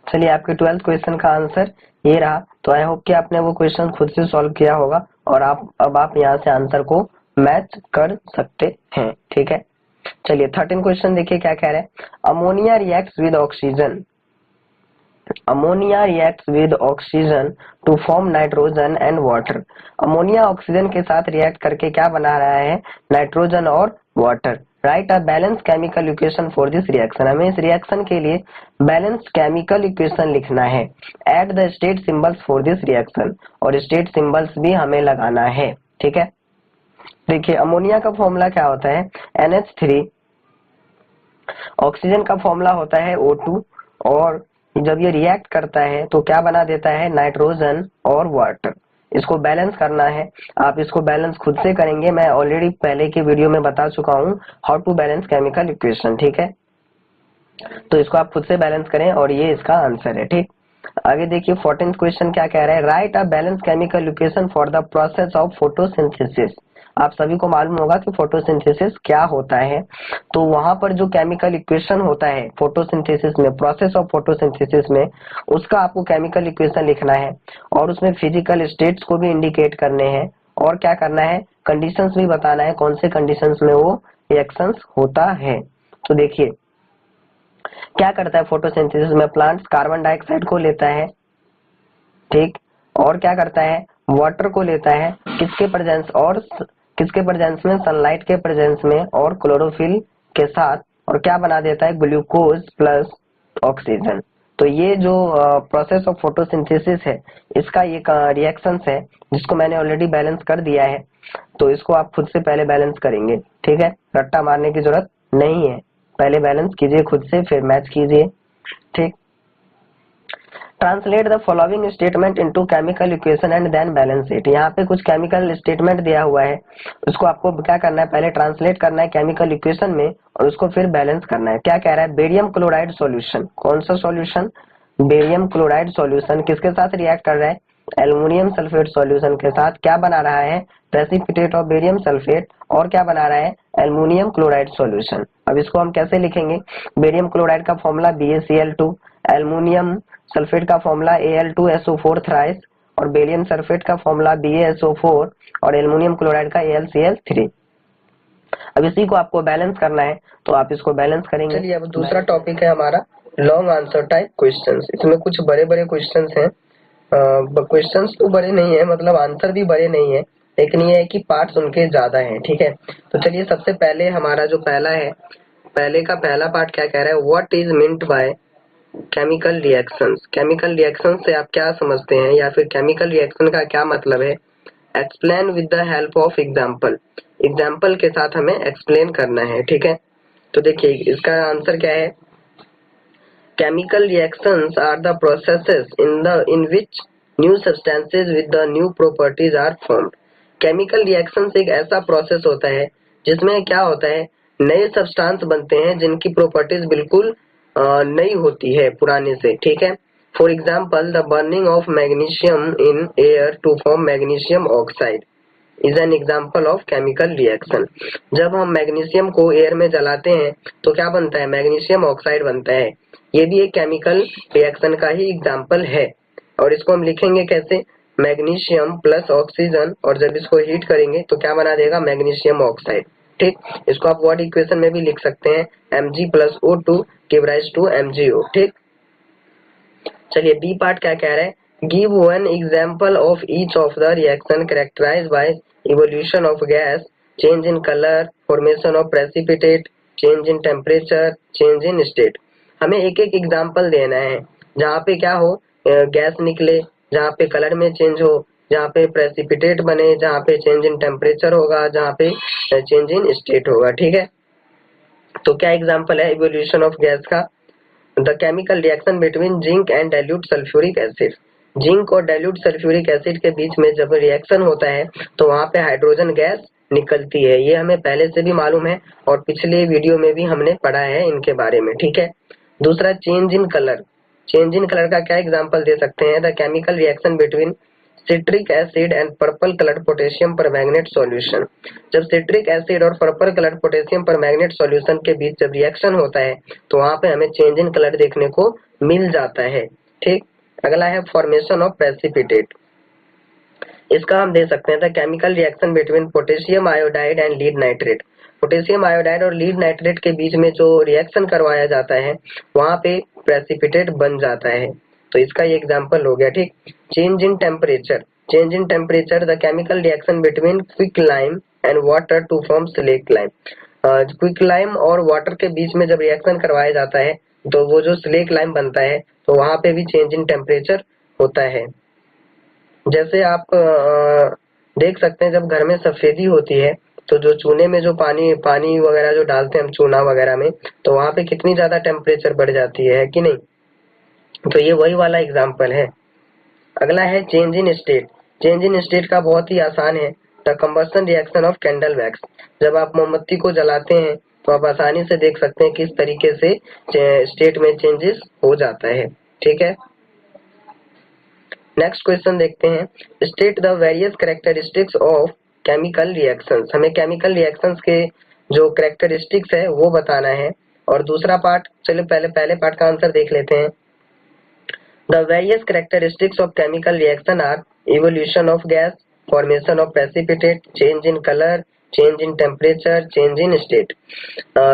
चलिए आपके 12th क्वेश्चन का आंसर ये रहा। तो आई होप कि आपने वो क्वेश्चन खुद से सॉल्व किया होगा, और अब आप यहाँ से आंसर को मैच कर सकते हैं, ठीक है। चलिए 13 क्वेश्चन देखिए क्या कह रहे हैं, ammonia reacts with oxygen. Ammonia reacts with oxygen to form nitrogen and water. Ammonia oxygen के साथ रिएक्ट करके क्या बना रहा है, नाइट्रोजन और water. Write a balance chemical equation for this reaction. हमें इस रिएक्शन के लिए बैलेंस केमिकल इक्वेशन लिखना है। Add the state symbols for this reaction, और स्टेट सिंबल्स भी हमें लगाना है, ठीक है। देखिए अमोनिया का फॉर्मूला क्या होता है, NH3। ऑक्सीजन का फॉर्मूला होता है O2, और जब ये रिएक्ट करता है तो क्या बना देता है, नाइट्रोजन और वाटर। इसको बैलेंस करना है, आप इसको बैलेंस खुद से करेंगे। मैं ऑलरेडी पहले की वीडियो में बता चुका हूँ how to balance chemical equation, ठीक है। तो इसको आप खुद से बैलेंस करें, और ये इसका आंसर है, ठीक। आगे देखिए 14th क्वेश्चन क्या कह रहा है, write a balance chemical equation for the process of photosynthesis. आप सभी को मालूम होगा कि फोटोसिंथेसिस क्या होता है। तो वहां पर जो केमिकल इक्वेशन होता है फोटोसिंथेसिस में, प्रोसेस ऑफ फोटोसिंथेसिस में, उसका आपको केमिकल इक्वेशन लिखना है, और उसमें फिजिकल स्टेट्स को भी इंडिकेट करने हैं, और क्या करना है, कंडीशंस भी बताना है, कौन से कंडीशंस में वो रिएक्शंस होता है। तो देखिए क्या करता है फोटोसिंथेसिस में, प्लांट्स कार्बन डाइऑक्साइड को लेता है, ठीक, और क्या करता है, वाटर को लेता है, किसके प्रेजेंस में, सनलाइट के प्रेजेंस में और क्लोरोफिल के साथ, और क्या बना देता है, ग्लूकोज प्लस ऑक्सीजन। तो ये जो प्रोसेस ऑफ फोटोसिंथेसिस है, इसका ये रिएक्शंस है, जिसको मैंने ऑलरेडी बैलेंस कर दिया है। तो इसको आप खुद से पहले बैलेंस करेंगे, ठीक है, रट्टा मारने की जरूरत नहीं है। पहले बैलेंस कीजिए खुद से, फिर मैच कीजिए। ठीक। Translate the following statement into chemical equation and then balance it. यहाँ पे कुछ केमिकल स्टेटमेंट दिया हुआ है, उसको आपको क्या करना है, पहले ट्रांसलेट करना है केमिकल इक्वेशन में और उसको फिर बैलेंस करना है। क्या कह रहा है, बेरियम क्लोराइड सॉल्यूशन। कौन सा सॉल्यूशन, बेरियम क्लोराइड सॉल्यूशन किसके साथ रिएक्ट कर रहा है, एल्युमिनियम सल्फेट सॉल्यूशन के साथ। क्या बना रहा है, प्रेसिपिटेट ऑफ बेरियम सल्फेट, और क्या बना रहा है, एल्युमिनियम क्लोराइड सॉल्यूशन। अब इसको हम कैसे लिखेंगे, बेरियम क्लोराइड का फॉर्मूला BaCl2, एल्युमिनियम सल्फेट का फॉर्मूला Al2SO4 थ्राइस, और बेरियम सल्फेट का फॉर्मूला BaSO4, और एल्युमिनियम क्लोराइड का AlCl3। अब इसी को आपको बैलेंस करना है, तो आप इसको बैलेंस करेंगे। चलिए अब दूसरा टॉपिक है हमारा लॉन्ग आंसर टाइप क्वेश्चंस। इसमें कुछ बड़े बड़े क्वेश्चंस हैं। क्वेश्चंस तो बड़े नहीं है, मतलब आंसर भी बड़े नहीं है, लेकिन ये है कि पार्ट्स उनके ज्यादा हैं। ठीक है, तो चलिए सबसे पहले हमारा जो पहला है, पहले का पहला पार्ट क्या कह रहा है, what is meant by chemical reactions. Chemical reaction से आप क्या समझते हैं, या फिर केमिकल रिएक्शन का क्या मतलब है। Explain with the help of example. Example के साथ हमें एक्सप्लेन करना है। ठीक है, तो देखिए इसका आंसर क्या है, chemical reactions are the processes in which new substances with the new properties are formed. Chemical reactions एक ऐसा प्रोसेस होता है जिसमें क्या होता है, नए सब्सटेंस बनते हैं जिनकी प्रॉपर्टीज बिल्कुल नई होती है पुराने से। ठीक है, for example the burning of magnesium in air to form magnesium oxide is an example of chemical reaction. जब हम मैग्नीशियम को एयर में जलाते हैं तो क्या बनता है, मैग्नीशियम ऑक्साइड बनता है। ये भी एक केमिकल रिएक्शन का ही एग्जाम्पल है। और इसको हम लिखेंगे कैसे, मैग्नीशियम प्लस ऑक्सीजन, और जब इसको हीट करेंगे तो क्या बना देगा, मैग्नीशियम ऑक्साइड। ठीक, इसको आप वर्ड इक्वेशन में भी लिख सकते हैं, Mg plus O2 give rise to MgO। ठीक, चलिए बी पार्ट क्या कह रहा है, give one example of each of the reaction characterised by evolution of gas, change in colour, formation of precipitate, change in temperature, change in state. हमें एक एक example देना है जहाँ पे क्या हो, गैस निकले, जहाँ पे कलर में चेंज हो, जहाँ पे प्रेसिपिटेट बने, जहाँ पे चेंज इन टेम्परेचर होगा, जहाँ पे चेंज इन स्टेट होगा। ठीक है, तो क्या एग्जाम्पल है इवोल्यूशन ऑफ गैस का, the chemical reaction between zinc and dilute sulphuric acid. Zinc और डाइल्यूट सल्फ्यूरिक एसिड के बीच में जब रिएक्शन होता है तो वहां पे हाइड्रोजन गैस निकलती है। ये हमें पहले से भी मालूम है और पिछले वीडियो में भी हमने पढ़ा है इनके बारे में। ठीक है, दूसरा change in colour. Change in colour का क्या एग्जाम्पल दे सकते हैं, the chemical reaction between citric acid and purple coloured potassium permanganate solution. जब सिट्रिक एसिड और purple coloured potassium permanganate solution के बीच जब रिएक्शन होता है तो वहां पे हमें चेंज इन कलर देखने को मिल जाता है। ठीक, अगला है फॉर्मेशन ऑफ प्रेसिपिटेट। इसका हम दे सकते हैं the chemical reaction between potassium iodide and lead nitrate. Potassium iodide और लीड नाइट्रेट के बीच में जो रिएक्शन करवाया जाता है वहां पे प्रेसिपिटेट बन जाता है, तो इसका ये एग्जांपल हो गया। ठीक, change in temperature. Change in temperature the chemical reaction between quick lime and water to form slake lime. Quick lime और वाटर के बीच में जब रिएक्शन करवाया जाता है तो वो जो स्लेक लाइम बनता है तो वहां पे भी चेंज इन टेम्परेचर होता है। जैसे आप देख सकते हैं जब घर में सफेदी होती है तो जो चूने में जो पानी पानी वगैरह जो डालते हैं हम चूना वगैरह में, तो वहां पे कितनी ज्यादा टेम्परेचर बढ़ जाती है कि नहीं। तो ये वही वाला एग्जाम्पल है। अगला है change in state. Change in state का बहुत ही आसान है, the combustion reaction of candle wax. जब आप मोमबत्ती को जलाते हैं तो आप आसानी से देख सकते हैं किस तरीके से स्टेट में चेंजेस हो जाता है। ठीक है, नेक्स्ट क्वेश्चन देखते हैं, state the various characteristics of chemical reactions. हमें केमिकल रिएक्शंस के जो कैरेक्टरिस्टिक्स है वो बताना है। और दूसरा पार्ट, चलिए पहले पार्ट का आंसर देख लेते हैं। The various characteristics of chemical reaction are evolution of gas, formation of precipitate, change in color, change in temperature, change in state.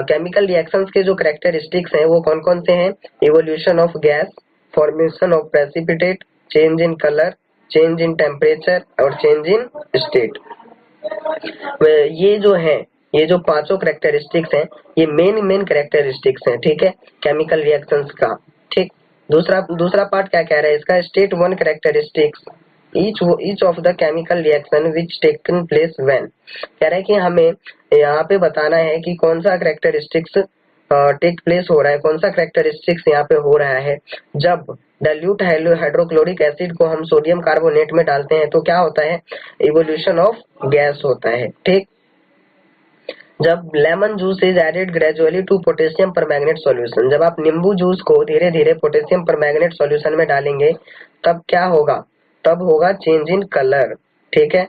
Chemical reactions के जो characteristics हैं वो कौन कौन से हैं, evolution of gas, formation of precipitate, change in color, change in temperature और change in state। ये जो है, ये जो पांचों कैरेक्टरिस्टिक्स हैं ये मेन कैरेक्टरिस्टिक्स हैं। ठीक है, केमिकल रिएक्शंस का। ठीक, दूसरा पार्ट क्या कह रहा है इसका, state one characteristics each of the chemical reaction which taken place when, कह रहा है कि हमें यहाँ पे बताना है कि कौन सा कैरेक्टरिस्टिक्स टेक प्लेस हो रहा है, कौन सा कैरेक्टरिस्टिक्स यहाँ पे हो रहा है जब डाइल्यूट हाइड्रोक्लोरिक एसिड को हम सोडियम कार्बोनेट में डालते हैं तो क्या होता है, इवोल्यूशन ऑफ गैस होता है। ठीक, जब lemon juice is added gradually to potassium permanganate solution, जब आप नींबू जूस को धीरे धीरे पोटेशियम परमैंगनेट सॉल्यूशन में डालेंगे तब क्या होगा, तब होगा चेंज इन कलर। ठीक है,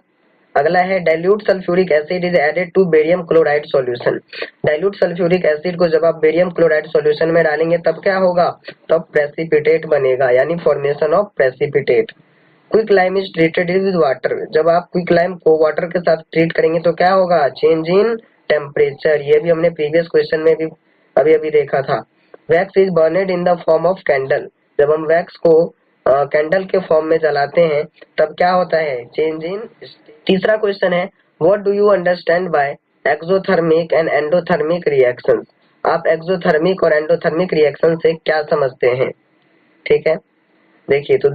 अगला है dilute sulphuric acid is added to barium chloride solution, dilute sulphuric acid को जब आप बेरियम क्लोराइड सॉल्यूशन में डालेंगे तब क्या होगा, तब प्रेसिपिटेट बनेगा, यानी formation of precipitate. Quick lime is treated with water, जब आप क्विक लाइम को वाटर के साथ ट्रीट करेंगे तो क्या होगा, चेंज इन टेम्परेचर। ये भी हमने प्रीवियस क्वेश्चन में भी अभी अभी देखा था। Wax is burned in the form of candle, जब हम वैक्स को कैंडल के फॉर्म में जलाते हैं तब क्या होता है, चेंज इन। तीसरा क्वेश्चन है what do you understand by exothermic and endothermic reactions, आप एक्सोथर्मिक और एंडोथर्मिक रिएक्शन से क्या समझते हैं। ठीक है, देखिए तो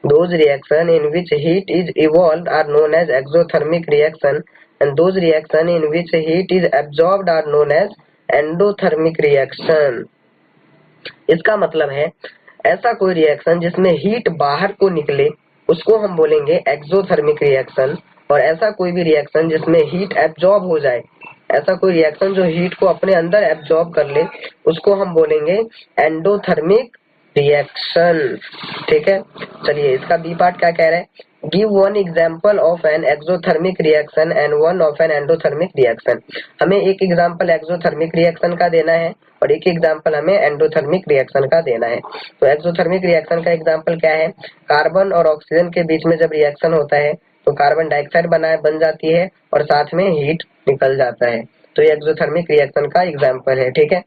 those reaction in which heat is evolved are known as exothermic reaction and those reaction in which heat is absorbed are known as endothermic reaction। इसका मतलब है ऐसा कोई रिएक्शन जिसमें हीट बाहर को निकले उसको हम बोलेंगे एक्सोथर्मिक रिएक्शन, और ऐसा कोई भी रिएक्शन जिसमें हीट एब्जॉर्ब हो जाए, ऐसा कोई रिएक्शन जो हीट को अपने अंदर एब्जॉर्ब कर ले उसको हम बोलेंगे एंडोथर्मिक रिएक्शन। ठीक है, चलिए इसका बी पार्ट क्या कह रहा है, give one example of N exothermic reaction and one of N endothermic reaction, हमें एक एग्जांपल एक्सोथर्मिक रिएक्शन का देना है और एक एग्जांपल हमें एंडोथर्मिक रिएक्शन का देना है। तो एक्सोथर्मिक रिएक्शन का एग्जांपल क्या है, कार्बन और ऑक्सीजन के बीच में जब रिएक्शन होता है तो कार्बन डाइऑक्साइड बन जाती है और साथ में हीट निकल जाता है, तो ये एक्सोथर्मिक रिएक्शन का एग्जांपल है। ठीक है,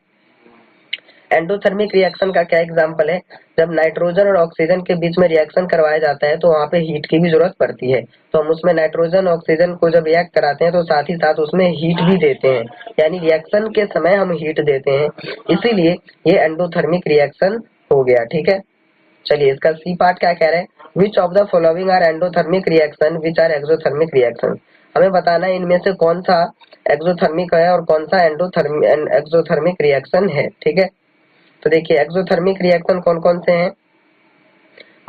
एंडोथर्मिक रिएक्शन का क्या एग्जांपल है, जब नाइट्रोजन और ऑक्सीजन के बीच में रिएक्शन करवाया जाता है तो वहाँ पे हीट की भी जरूरत पड़ती है, तो हम उसमें नाइट्रोजन ऑक्सीजन को जब रिएक्ट कराते हैं तो साथ ही साथ उसमें हीट भी देते हैं, यानी रिएक्शन के समय हम हीट देते हैं, इसीलिए ये एंडोथर्मिक रिएक्शन हो गया। ठीक है, चलिए इसका सी पार्ट क्या कह रहे हैं, which of the following are endothermic reaction which are exothermic reaction, हमें बताना है इनमें से कौन सा एक्सोथर्मिक है और कौन सा एक्सोथर्मिक रिएक्शन है। ठीक है, तो देखिए एक्सोथर्मिक रिएक्शन कौन कौन से हैं,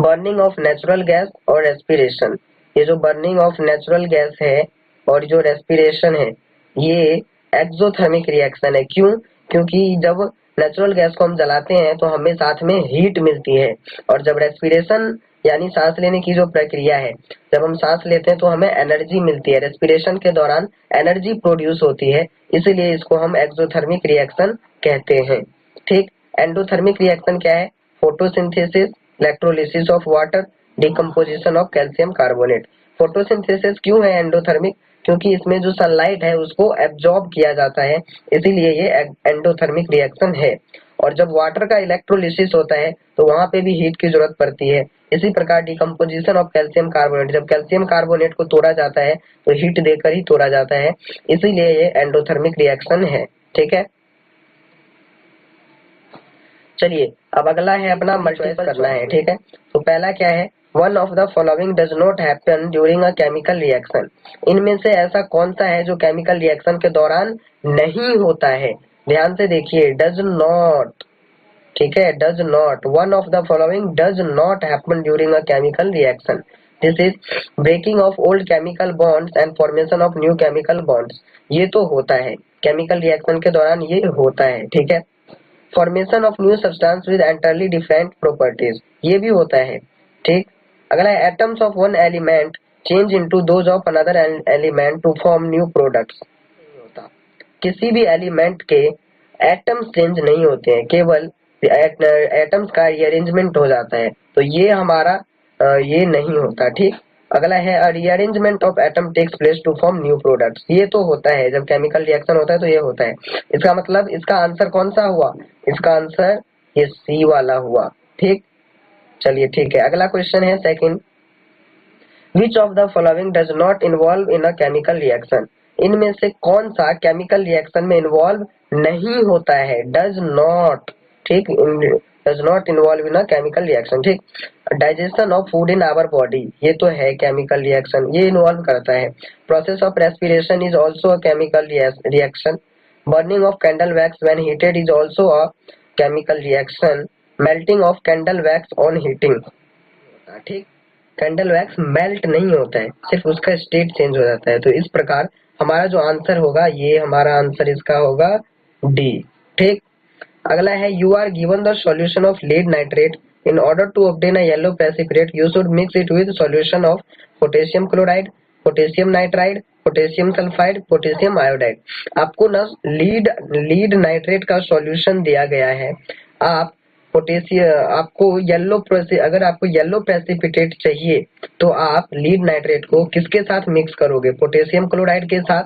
बर्निंग ऑफ नेचुरल गैस और रेस्पिरेशन, ये जो बर्निंग ऑफ नेचुरल गैस है और जो रेस्पिरेशन है ये एक्सोथर्मिक रिएक्शन है। क्यों, क्योंकि जब नेचुरल गैस को हम जलाते हैं तो हमें साथ में हीट मिलती है, और जब रेस्पिरेशन यानी सांस लेने की जो प्रक्रिया है, जब हम सांस लेते हैं तो हमें एनर्जी मिलती है, रेस्पिरेशन के दौरान एनर्जी प्रोड्यूस होती है, इसीलिए इसको हम एक्सोथर्मिक रिएक्शन कहते हैं। ठीक, एंडोथर्मिक रिएक्शन क्या है, photosynthesis, electrolysis of water, decomposition of calcium carbonate. Photosynthesis क्यों है एंडोथर्मिक, क्योंकि इसमें जो सनलाइट है उसको एब्जॉर्ब किया जाता है, इसीलिए ये एंडोथर्मिक रिएक्शन है। और जब वाटर का इलेक्ट्रोलिसिस होता है तो वहां पे भी हीट की जरूरत पड़ती है। इसी प्रकार डिकम्पोजिशन ऑफ कैल्शियम कार्बोनेट, जब कैल्शियम कार्बोनेट को तोड़ा जाता है तो हीट देकर ही तोड़ा जाता है, इसीलिए ये एंडोथर्मिक रिएक्शन है। ठीक है, चलिए अब अगला है अपना मल्टीपल करना है। ठीक है, तो पहला क्या है, one of the following does not happen during a chemical reaction, इनमें से ऐसा कौन सा है जो केमिकल रिएक्शन के दौरान नहीं होता है, ध्यान से देखिए, डज नॉट। ठीक है, does not, one of the following does not happen during a chemical reaction, this is breaking of old chemical bonds and formation of new chemical bonds, ये तो होता है केमिकल रिएक्शन के दौरान, ये होता है। ठीक है, formation of new substance with entirely different properties, ये भी होता है। ठीक, अगला है atoms of one element change into those of another element to form new products, नहीं होता, किसी भी एलिमेंट के एटम्स चेंज नहीं होते हैं, केवल एटम्स का रीअरेंजमेंट हो जाता है, तो ये हमारा ये नहीं होता। ठीक, अगला है rearrangement of atom takes place to form new products, ये तो होता है जब केमिकल रिएक्शन होता है तो ये होता है। इसका मतलब इसका आंसर कौन सा हुआ, इसका आंसर ये सी वाला हुआ। ठीक, चलिए ठीक है, अगला क्वेश्चन है second, which of the following does not involve in a chemical reaction, इनमें से कौन सा केमिकल रिएक्शन में इन्वॉल्व नहीं होता है, डज नॉट। ठीक, does not involve in a chemical reaction. ठीक, digestion of food in our body, ये तो है केमिकल रिएक्शन, ये इन्वॉल्व करता है। Process of respiration is also a chemical reaction. Burning of candle wax when heated is also a chemical reaction. Melting of candle wax on heating. ठीक, candle wax melt नहीं होता है, सिर्फ उसका state change हो जाता है। तो इस प्रकार हमारा जो आंसर होगा, ये हमारा आंसर इसका होगा डी। ठीक, अगला है you are given the solution of lead nitrate in order to obtain a yellow precipitate you should mix it with solution of potassium chloride, potassium nitride, potassium sulphide, potassium iodide. आपको ना lead nitrate का solution दिया गया है। आप आपको अगर आपको येलो प्रेसिपिटेट चाहिए तो आप लीड नाइट्रेट को किसके साथ मिक्स करोगे? पोटेशियम क्लोराइड के साथ,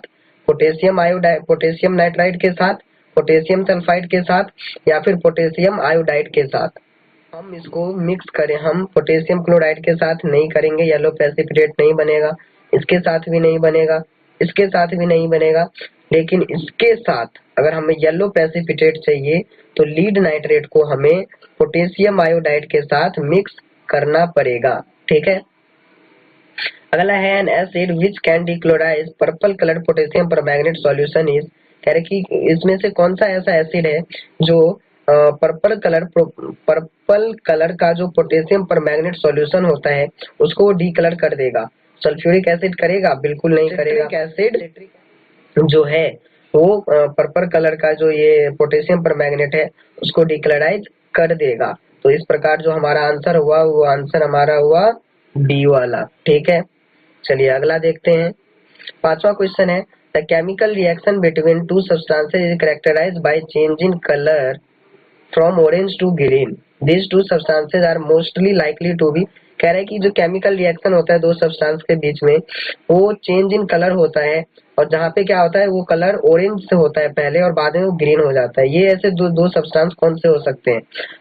पोटेशियम आयोडाइड, पोटेशियम नाइट्राइड के साथ, पोटेशियम सल्फाइड के साथ, या फिर पोटेशियम आयोडाइड के साथ। हम इसको मिक्स करें, हम पोटेशियम क्लोराइड के साथ नहीं करेंगे, येलो प्रेसिपिटेट नहीं बनेगा, इसके साथ भी नहीं बनेगा, इसके साथ भी नहीं बनेगा। लेकिन इसके साथ अगर हमें येलो प्रेसिपिटेट चाहिए तो लीड नाइट्रेट को हमें पोटेशियम आयोडाइड के साथ मिक्स करना पड़ेगा। ठीक है, अगला है an acid which can decolourise purple coloured potassium permanganate solution is. कह रहे कि इसमें से कौन सा ऐसा एसिड है जो पर्पल कलर का जो पोटेशियम परमैंगनेट सॉल्यूशन होता है उसको डीकलर कर देगा। सल्फ्यूरिक एसिड करेगा? बिल्कुल नहीं करेगा। एसिड जो है वो पर्पल कलर का जो ये पोटेशियम परमैंगनेट है उसको डिक्लोराइज कर देगा। तो इस प्रकार जो हमारा आंसर हुआ वो आंसर हमारा हुआ बी वाला। ठीक है, चलिए अगला देखते हैं। पांचवा क्वेश्चन है the chemical reaction between two substances is characterised by change in colour from orange to green. These two substances are mostly likely to be. कह रहे हैं कि जो केमिकल रिएक्शन होता है दो सब्सटेंस के बीच में वो चेंज इन कलर होता है, और जहाँ पे क्या होता है वो कलर ऑरेंज से होता है पहले और बाद में वो ग्रीन हो जाता है। ये ऐसे दो सब्सटेंस कौन से हो सकते हैं?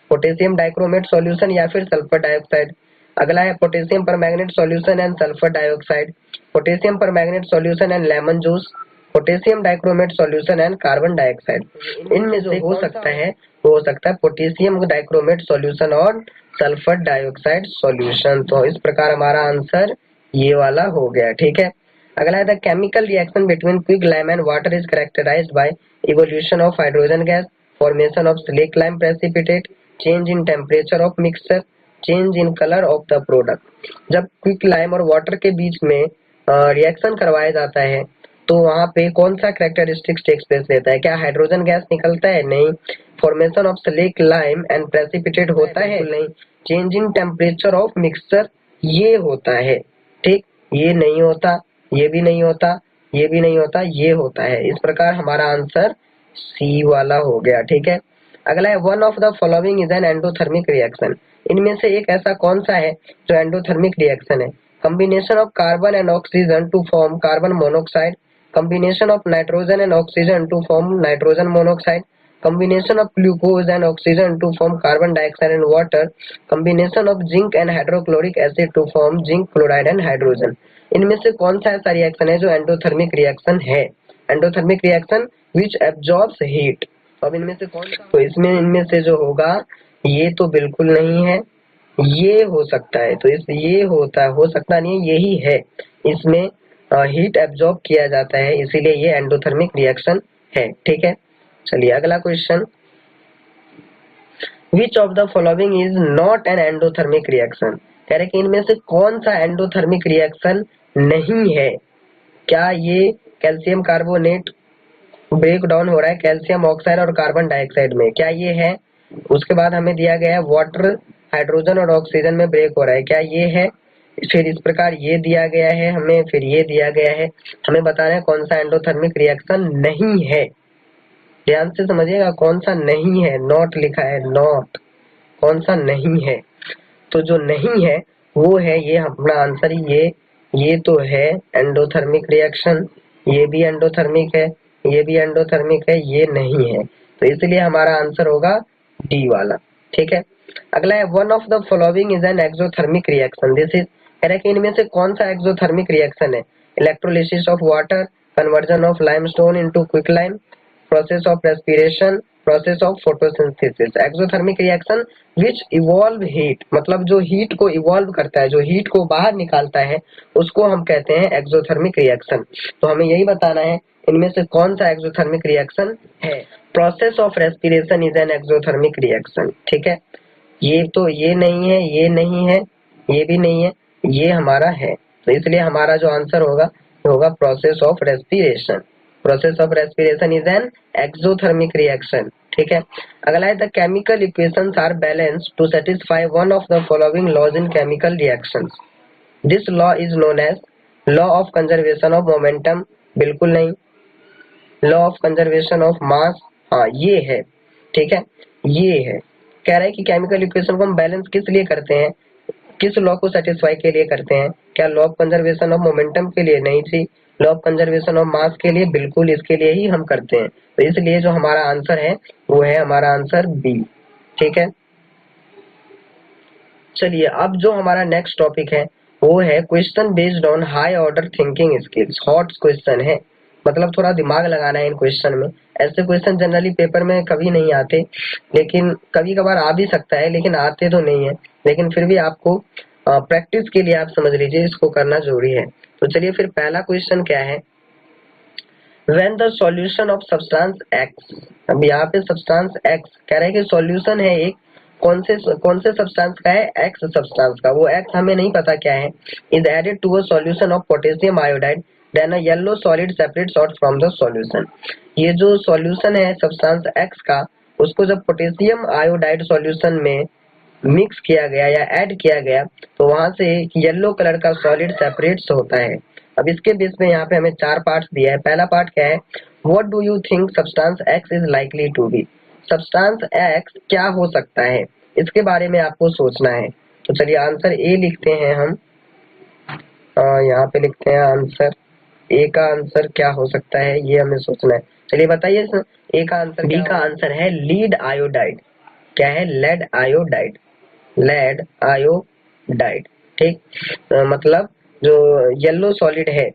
पोटेशियम डाइक्रोमेट सॉल्यूशन या फिर सल्फर डाइऑक्साइड। अगला है potassium permanganate solution and sulphur dioxide, potassium permanganate solution and lemon juice, potassium dichromate solution and carbon dioxide. इनमें से हो सकता है वो हो सकता है पोटेशियम डाइक्रोमेट सॉल्यूशन और सल्फर डाइऑक्साइड सॉल्यूशन। तो इस प्रकार हमारा आंसर ये वाला हो गया। ठीक है, अगला है the chemical reaction between quick lime and water is characterised by evolution of hydrogen gas, formation of slake lime precipitate, change in temperature of mixture, change in colour of the product. जब quick lime और water के बीच में reaction करवाया जाता है तो वहाँ पे कौन सा कैरेक्टरिस्टिक्स टेक्स प्लेस लेता है? क्या हाइड्रोजन गैस निकलता है? नहीं। Formation of slake lime and precipitate होता है? नहीं। Change in temperature of mixture ये होता है। ठीक, ये नहीं होता, ये भी नहीं होता, ये भी नहीं होता, ये होता है। इस प्रकार हमारा आंसर सी वाला हो गया। ठीक है, अगला है one of the following is an endothermic reaction. इनमें से एक ऐसा कौन सा है जो एंडोथर्मिक रिएक्शन है? Combination of carbon and oxygen to form carbon monoxide, combination of nitrogen and oxygen to form nitrogen monoxide, combination of glucose and oxygen to form carbon dioxide and water, combination of zinc and hydrochloric acid to form zinc chloride and hydrogen। इनमें से कौन सा ऐसा reaction है जो endothermic reaction है? Endothermic reaction which absorbs heat। अब इनमें से कौन सा? तो इसमें इनमें से जो होगा ये तो बिल्कुल नहीं है, ये हो सकता है। तो इस ये होता हो सकता नहीं, यही है। इसमें हीट एब्जॉर्ब किया जाता है, इसीलिए ये एंडोथर्मिक रिएक्शन है। ठीक है, चलिए अगला question. Which of the following is not an endothermic reaction. कह रहे कि इनमें से कौन सा एंडोथर्मिक रिएक्शन नहीं है? क्या ये कैल्शियम कार्बोनेट ब्रेक डाउन हो रहा है कैल्शियम ऑक्साइड और कार्बन डाइऑक्साइड में? क्या ये है? उसके बाद हमें दिया गया है वाटर हाइड्रोजन और ऑक्सीजन में ब्रेक हो रहा है, क्या ये है? फिर इस प्रकार ये दिया गया है हमें, फिर ये दिया गया है। हमें बताना है कौन सा एंडोथर्मिक रिएक्शन नहीं है। ध्यान से समझिएगा कौन सा नहीं है, नॉट लिखा है, नॉट, कौन सा नहीं है। तो जो नहीं है वो है ये अपना आंसर ही ये तो है एंडोथर्मिक रिएक्शन, ये भी एंडोथर्मिक है, ये भी एंडोथर्मिक है, ये नहीं है। तो इसलिए हमारा आंसर होगा डी वाला। ठीक है, अगला है one of the following is an exothermic reaction. This is, कह रहा है कि इनमें से कौन सा एक्सोथर्मिक रिएक्शन है? Electrolysis of water, conversion of limestone into quick lime, process of respiration, process of photosynthesis. Exothermic reaction which evolve heat, मतलब जो हीट को इवॉल्व करता है, जो हीट को बाहर निकालता है, उसको हम कहते हैं एक्सोथर्मिक रिएक्शन। तो हमें यही बताना है इनमें से कौन सा एक्सोथर्मिक रिएक्शन है। Process of respiration is an exothermic reaction. ठीक है, ये तो ये नहीं है, ये नहीं है, ये भी नहीं है, ये हमारा है, तो इसलिए हमारा जो आंसर होगा होगा process of respiration. Process of respiration is an exothermic reaction. ठीक है, अगला है the chemical equations are balanced to satisfy one of the following laws in chemical reactions. This law is known as law of conservation of momentum. बिल्कुल नहीं। Law of conservation of mass, हाँ ये है। ठीक है, ये है। कह रहा है कि केमिकल इक्वेशन को हम बैलेंस किस लिए करते हैं, किस लॉ को सेटिस्फाई के लिए करते हैं? क्या law of conservation of momentum के लिए? नहीं थी। लॉ ऑफ कंजर्वेशन ऑफ मास के लिए? बिल्कुल इसके लिए ही हम करते हैं। तो इसलिए जो हमारा आंसर है वो है हमारा आंसर बी। ठीक है, चलिए अब जो हमारा नेक्स्ट टॉपिक है वो है question based on high order thinking skills. Hot question है, मतलब थोड़ा दिमाग लगाना है इन क्वेश्चन में। ऐसे क्वेश्चन जनरली पेपर में कभी नहीं आते, लेकिन कभी कभार आ भी सकता है, लेकिन आते तो नहीं है। लेकिन फिर भी आपको प्रैक्टिस के लिए आप समझ लीजिए इसको करना जरूरी है। तो चलिए फिर पहला क्वेश्चन क्या है, When the solution of substance X, अब यहाँ पे substance X कह रहे हैं कि solution है एक कौन से substance का है, X substance का, वो X हमें नहीं पता क्या है, is added to a solution of potassium iodide, then a yellow solid separates out from the solution। ये जो solution है substance X का, उसको जब पोटेशियम आयोडाइड solution में मिक्स किया गया या ऐड किया गया तो वहां से येलो कलर का सॉलिड सेपरेट्स होता है। अब इसके बेस पे यहाँ पे हमें 4 पार्ट्स दिया है। पहला पार्ट क्या है, what do you think substance X is likely to be. Substance X क्या हो सकता है, इसके बारे में आपको सोचना है। तो चलिए आंसर ए लिखते हैं हम, यहाँ पे लिखते हैं आंसर ए का आंसर क्या हो सकता है, ये हमें सोचना है। चलिए बताइए ए का आंसर। बी का आंसर है लीड आयोडाइड। क्या है, लेड आयोडाइड, लेड आयोडाइड। ठीक, मतलब जो येलो सॉलिड है,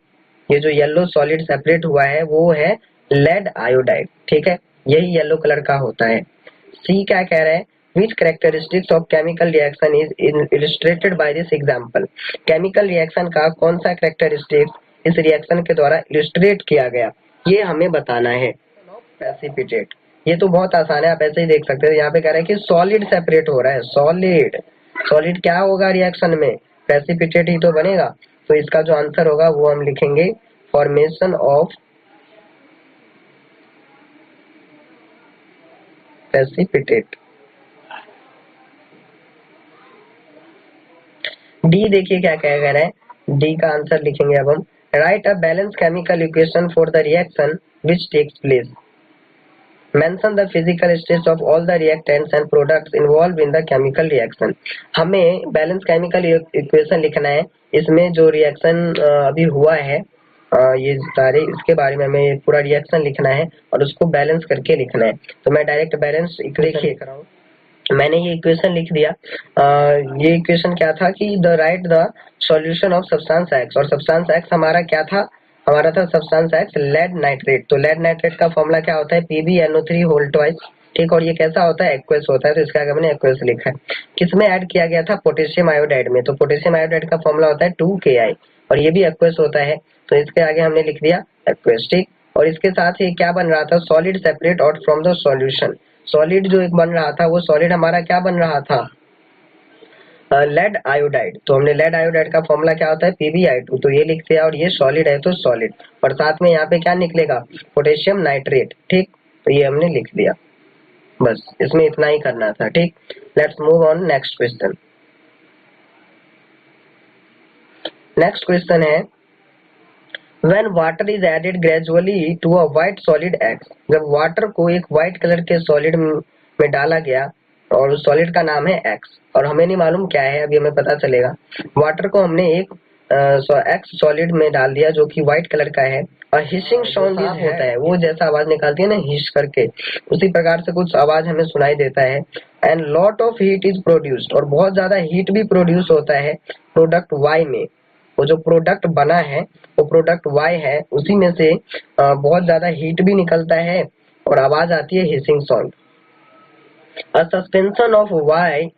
ये जो येलो सॉलिड सेपरेट हुआ है वो है लेड आयोडाइड। ठीक है, यही येलो कलर का होता है। सी क्या कह रहा है, which characteristics of chemical reaction is illustrated by this example। Chemical reaction का कौन सा कैरेक्टरिस्टिक्स इस रिएक्शन के द्वारा इलिस्ट्रेट किया गया, ये हमें बताना है। प्रेसिपिटेट, ये तो बहुत आसान है, आप ऐसे ही देख सकते हैं। यहाँ पे कह रहा है कि सॉलिड सेपरेट हो रहा है, सॉलिड। सॉलिड क्या होगा रिएक्शन में, प्रेसिपिटेट ही तो बनेगा। तो इसका जो आंसर होगा वो हम लिखेंगे फॉर्मेशन ऑफ प्रेसिपिटेट। डी देखिए क्या कह रहा है, डी का आंसर लिखेंगे अब हम, write a balance chemical equation for the reaction which takes place. Mention the physical states of all the reactants and products involved in the chemical reaction। हमें बैलेंस केमिकल इक्वेशन लिखना है, इसमें जो reaction अभी हुआ है ये सारे, इसके बारे में हमें पूरा रिएक्शन लिखना है और उसको बैलेंस करके लिखना है। तो मैं डायरेक्ट बैलेंस इक्वेशन लिख रहा हूँ। मैंने ये इक्वेशन लिख दिया। ये इक्वेशन क्या था कि the right the solution of substance x, और सब्सटेंस एक्स हमारा क्या था, हमारा था सब्सटेंस एक्स लेड नाइट्रेट। तो लेड नाइट्रेट का फॉर्मूला क्या होता है, PbNO3 होल ट्वाइस। ठीक, और ये कैसा होता है, एक्वस होता है, तो इसका आगे मैंने एक्वस लिखा है। किसमें ऐड किया गया था, पोटेशियम आयोडाइड में। तो पोटेशियम आयोडाइड का फॉर्मूला होता है 2Ki, और ये भी एक्वस होता है, तो इसके आगे हमने लिख दिया एक्वस। ठीक, और इसके साथ ही क्या बन रहा था, solid separate out from the solution. Solid जो एक बन रहा था वो सॉलिड हमारा क्या बन रहा था, लेड आयोडाइड। तो हमने लेड आयोडाइड का फॉर्मूला क्या होता है, PbI2, तो ये लिख दिया, और ये सॉलिड है तो सॉलिड, और साथ में यहाँ पे क्या निकलेगा, पोटेशियम नाइट्रेट। ठीक, तो ये हमने लिख दिया, बस इसमें इतना ही करना था। ठीक, let's move on next question. Next question है When water is added gradually to a white solid X, जब वाटर को एक व्हाइट कलर के सॉलिड में डाला गया और उस सॉलिड का नाम है X, और हमें नहीं मालूम क्या है, अभी हमें पता चलेगा। वाटर को हमने एक X सॉलिड में डाल दिया जो कि व्हाइट कलर का है, और हिसिंग साउंड होता है, वो जैसा आवाज निकालती है ना हिस करके, उसी प्रकार से कुछ आवाज हमें सुनाई देता है। And lot of heat is produced, और बहुत ज्यादा हीट भी प्रोड्यूस होता है प्रोडक्ट Y में। वो जो प्रोडक्ट बना है वो प्रोडक्ट Y है, उसी में से बहुत ज्यादा हीट भी निकलता है और आवाज आती है hissing sound. A suspension of Y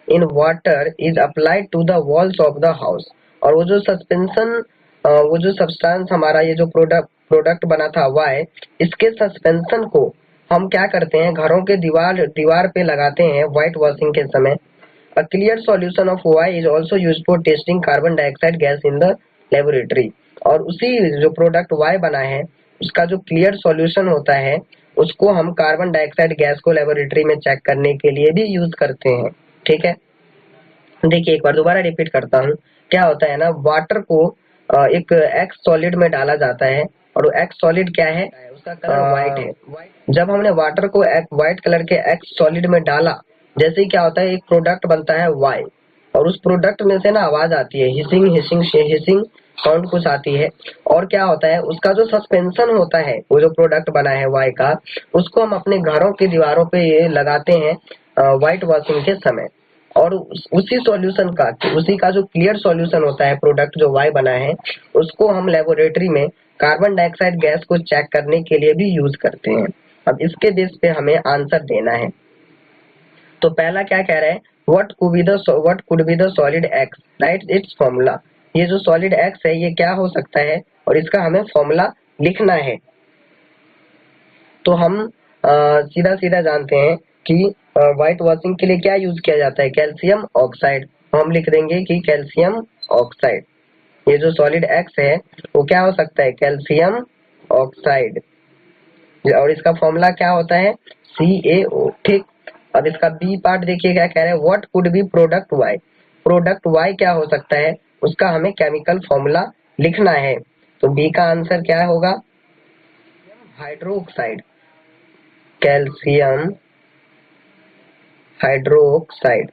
in water is applied to the walls of the house. और वो जो सस्पेंशन, वो जो सब्सटेंस हमारा ये जो प्रोडक्ट बना था वाई, इसके सस्पेंशन को हम क्या करते हैं, घरों के दीवार पे लगाते हैं व्हाइट वॉशिंग के समय। A clear solution of Y is also used for testing carbon dioxide gas in the laboratory। और उसी जो प्रोडक्ट Y बना है उसका जो क्लियर सॉल्यूशन होता है उसको हम कार्बन डाइऑक्साइड गैस को लेबोरेटरी में चेक करने के लिए भी यूज करते हैं। ठीक है, देखिए एक बार दोबारा रिपीट करता हूँ। क्या होता है ना, वाटर को एक एक्स सॉलिड में डाला जाता है और वो एक्स सॉलिड क्या है, उसका कलर व्हाइट है। जब हमने वाटर को व्हाइट कलर के एक्स सॉलिड में डाला, जैसे ही क्या होता है एक प्रोडक्ट बनता है वाई, और उस प्रोडक्ट में से ना आवाज आती है हिसिंग हिसिंग हिसिंग साउंड कुछ आती है। और क्या होता है उसका जो सस्पेंशन होता है वो जो प्रोडक्ट बना है वाई का, उसको हम अपने घरों की दीवारों पे ये लगाते हैं व्हाइट वॉशिंग के समय। और उसी सॉल्यूशन का, उसी का जो क्लियर सॉल्यूशन होता है प्रोडक्ट जो वाई बना है, उसको हम लेबोरेटरी में कार्बन डाइऑक्साइड गैस को चेक करने के लिए भी यूज करते हैं। अब इसके बेस पे हमें आंसर देना है। तो पहला क्या कह रहा है, what could be the solid x, right it's formula. ये जो सॉलिड एक्स है ये क्या हो सकता है और इसका हमें फॉर्मूला लिखना है। तो हम सीधा सीधा जानते हैं कि व्हाइट वॉशिंग के लिए क्या यूज किया जाता है, कैल्शियम ऑक्साइड। तो हम लिख देंगे कि कैल्शियम ऑक्साइड। ये जो सॉलिड एक्स है वो क्या हो सकता है, कैल्शियम ऑक्साइड। और इसका फॉर्मूला क्या होता है, CaO। ठीक, अब इसका बी पार्ट देखिए क्या कह रहे हैं, what could be product Y. Product Y क्या हो सकता है उसका हमें केमिकल फॉर्मूला लिखना है। तो बी का आंसर क्या होगा, हाइड्रोक्साइड, कैल्शियम हाइड्रोक्साइड।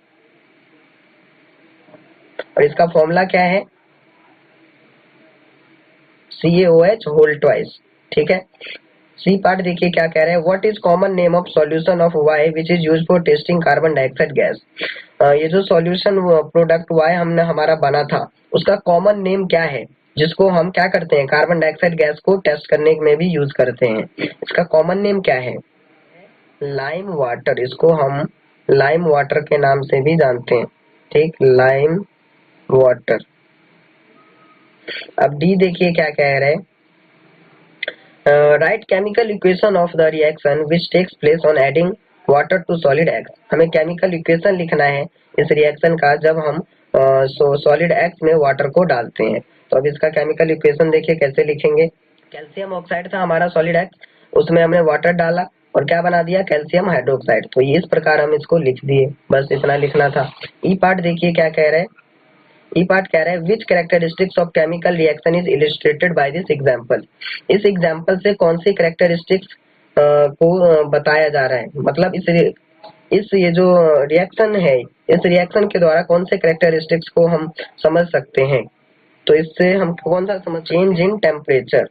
और इसका फॉर्मूला क्या है, CaOH होल ट्वाइस। ठीक है, सी पार्ट देखिए क्या कह रहे हैं, what is common name of solution of Y which is used for testing carbon dioxide gas. ये जो सॉल्यूशन प्रोडक्ट वाई हमने हमारा बना था उसका कॉमन नेम क्या है, जिसको हम क्या करते हैं कार्बन डाइऑक्साइड गैस को टेस्ट करने में भी यूज करते हैं। इसका कॉमन नेम क्या है, लाइम वाटर। इसको हम लाइम वाटर के नाम से भी जानते हैं। ठीक, लाइम वाटर। अब डी देखिए क्या कह रहे हैं, write chemical equation of the reaction which takes place on adding water to solid X. हमें केमिकल इक्वेशन लिखना है इस रिएक्शन का जब हम सॉलिड एक्स में वाटर को डालते हैं। तो अब इसका केमिकल इक्वेशन देखिए कैसे लिखेंगे। कैल्शियम ऑक्साइड था हमारा सॉलिड एक्स, उसमें हमने वाटर डाला और क्या बना दिया, कैल्शियम हाइड्रोक्साइड। तो इस प्रकार हम इसको लिख दिए, बस इतना लिखना था। ई पार्ट देखिए क्या कह रहे हैं, ई पार्ट कह रहे हैं which characteristics of chemical reaction is illustrated by this example. इस एग्जांपल से कौन सी कैरेक्टरिस्टिक्स को बताया जा रहा है, मतलब इस ये जो रिएक्शन है इस रिएक्शन के द्वारा कौन से कैरेक्टरिस्टिक्स को हम समझ सकते हैं। तो इससे हम कौन सा समझ, चेंज इन टेम्परेचर।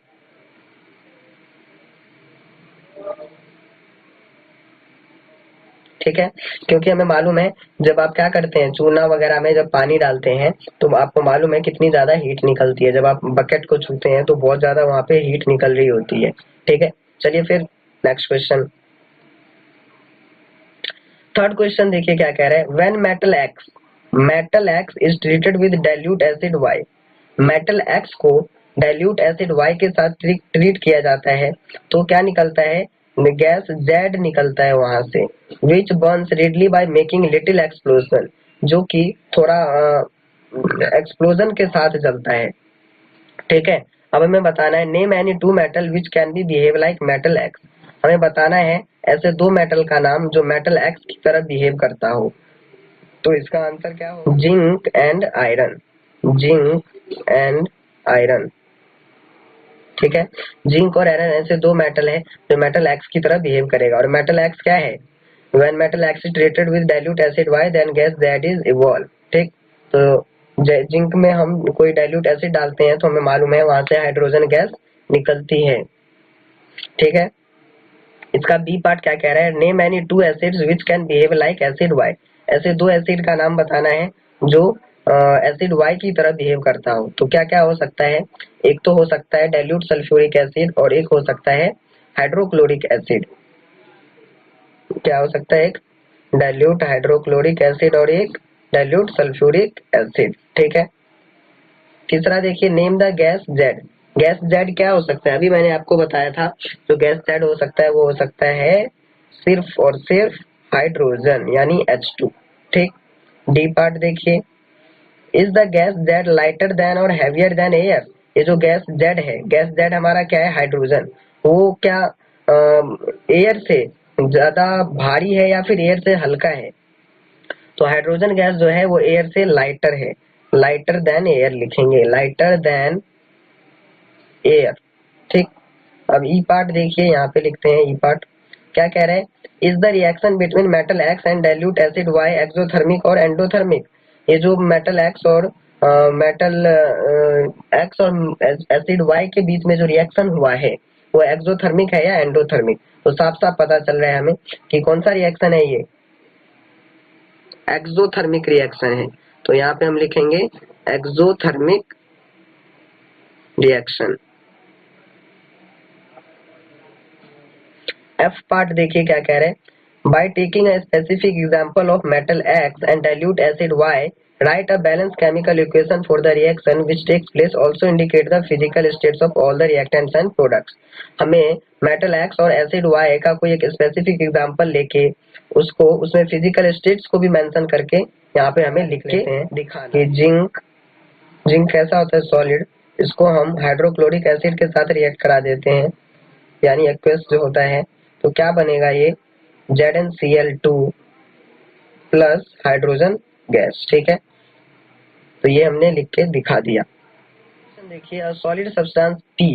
ठीक है, क्योंकि हमें मालूम है जब आप क्या करते हैं चूना वगैरह में जब पानी डालते हैं तो आपको मालूम है कितनी ज्यादा हीट निकलती है। जब आप बकेट को छूते हैं तो बहुत ज्यादा वहां पे हीट निकल रही होती है। ठीक है, चलिए फिर नेक्स्ट क्वेश्चन। थर्ड क्वेश्चन देखिए क्या कह रहा है, when metal X is treated with dilute acid Y. Metal X को डाइल्यूट एसिड वाई के साथ ट्रीट किया जाता है तो क्या निकलता है, गैस जेड निकलता है वहां से, which burns readily by making little explosion, जो कि थोड़ा एक्सप्लोजन के साथ जलता है। ठीक है, अब हमें बताना है name any to metal which can be behave like metal X. हमें बताना है ऐसे दो मेटल का नाम जो मेटल एक्स की तरह बिहेव करता हो। तो इसका आंसर क्या होगा, zinc and iron, zinc and iron. ठीक है, जिंक और आयरन ऐसे दो मेटल है जो मेटल एक्स की तरह बिहेव करेगा। और मेटल एक्स क्या है, when metal X is treated with dilute acid Y then gas that is evolve. ठीक, तो जिंक में हम कोई डाइल्यूट एसिड डालते हैं तो हमें मालूम है वहां से हाइड्रोजन गैस निकलती है। ठीक है, इसका बी पार्ट क्या कह रहा है, name any two acids which can behave like acid Y. ऐसे दो एसिड का नाम बताना है जो एसिड वाई की तरह बिहेव करता हो। तो क्या क्या हो सकता है, एक तो हो सकता है डाइल्यूट सल्फ्यूरिक एसिड और एक हो सकता है हाइड्रोक्लोरिक एसिड। क्या हो सकता है, एक डाइल्यूट हाइड्रोक्लोरिक एसिड और एक डाइल्यूट सल्फ्यूरिक एसिड। ठीक है। तीसरा देखिए, name the gas Z. Gas Z क्या हो सकता है, अभी मैंने आपको बताया था जो गैस जेड हो सकता है वो हो सकता है सिर्फ और सिर्फ हाइड्रोजन यानी H2। ठीक। डी पार्ट देखिए, is the gas Z lighter than और हैवियर देन एयर। ये जो गैस जेड है, गैस जेड हमारा क्या है, हाइड्रोजन, वो क्या एयर से ज्यादा भारी है या फिर एयर से हल्का है। तो हाइड्रोजन गैस जो है वो एयर से लाइटर है, लाइटर देन एयर लिखेंगे, लाइटर देन एयर। ठीक। अब ई पार्ट देखिए, यहाँ पे लिखते हैं ई पार्ट, क्या कह रहे हैं, is the reaction between metal X and dilute acid Y exothermic और एंडोथर्मिक। ये जो मेटल एक्स और मेटल एक्स और एसिड वाई के बीच में जो रिएक्शन हुआ है वो एक्सोथर्मिक है या एंडोथर्मिक। तो साफ साफ पता चल रहा है हमें कि कौन सा रिएक्शन है, ये एक्सोथर्मिक रिएक्शन है। तो यहाँ पे हम लिखेंगे एक्सोथर्मिक रिएक्शन। एफ पार्ट देखिए क्या कह रहे हैं, by taking a specific example of metal X and dilute acid Y write a balance chemical equation for the reaction which takes place also indicate the physical states of all the reactants and products. हमें metal X और acid Y का कोई एक specific example लेके उसको उसमें physical states को भी मेंशन करके यहाँ पे हमें लिख के दिखाना कि जिंक, जिंक कैसा होता है, सॉलिड, इसको हम हाइड्रोक्लोरिक एसिड के साथ रिएक्ट करा देते हैं यानी एक्वस जो होता है, तो क्या बनेगा, ये ZnCl2 प्लस हाइड्रोजन गैस। ठीक है। तो ये हमने लिख के दिखा दिया। देखिए, solid substance P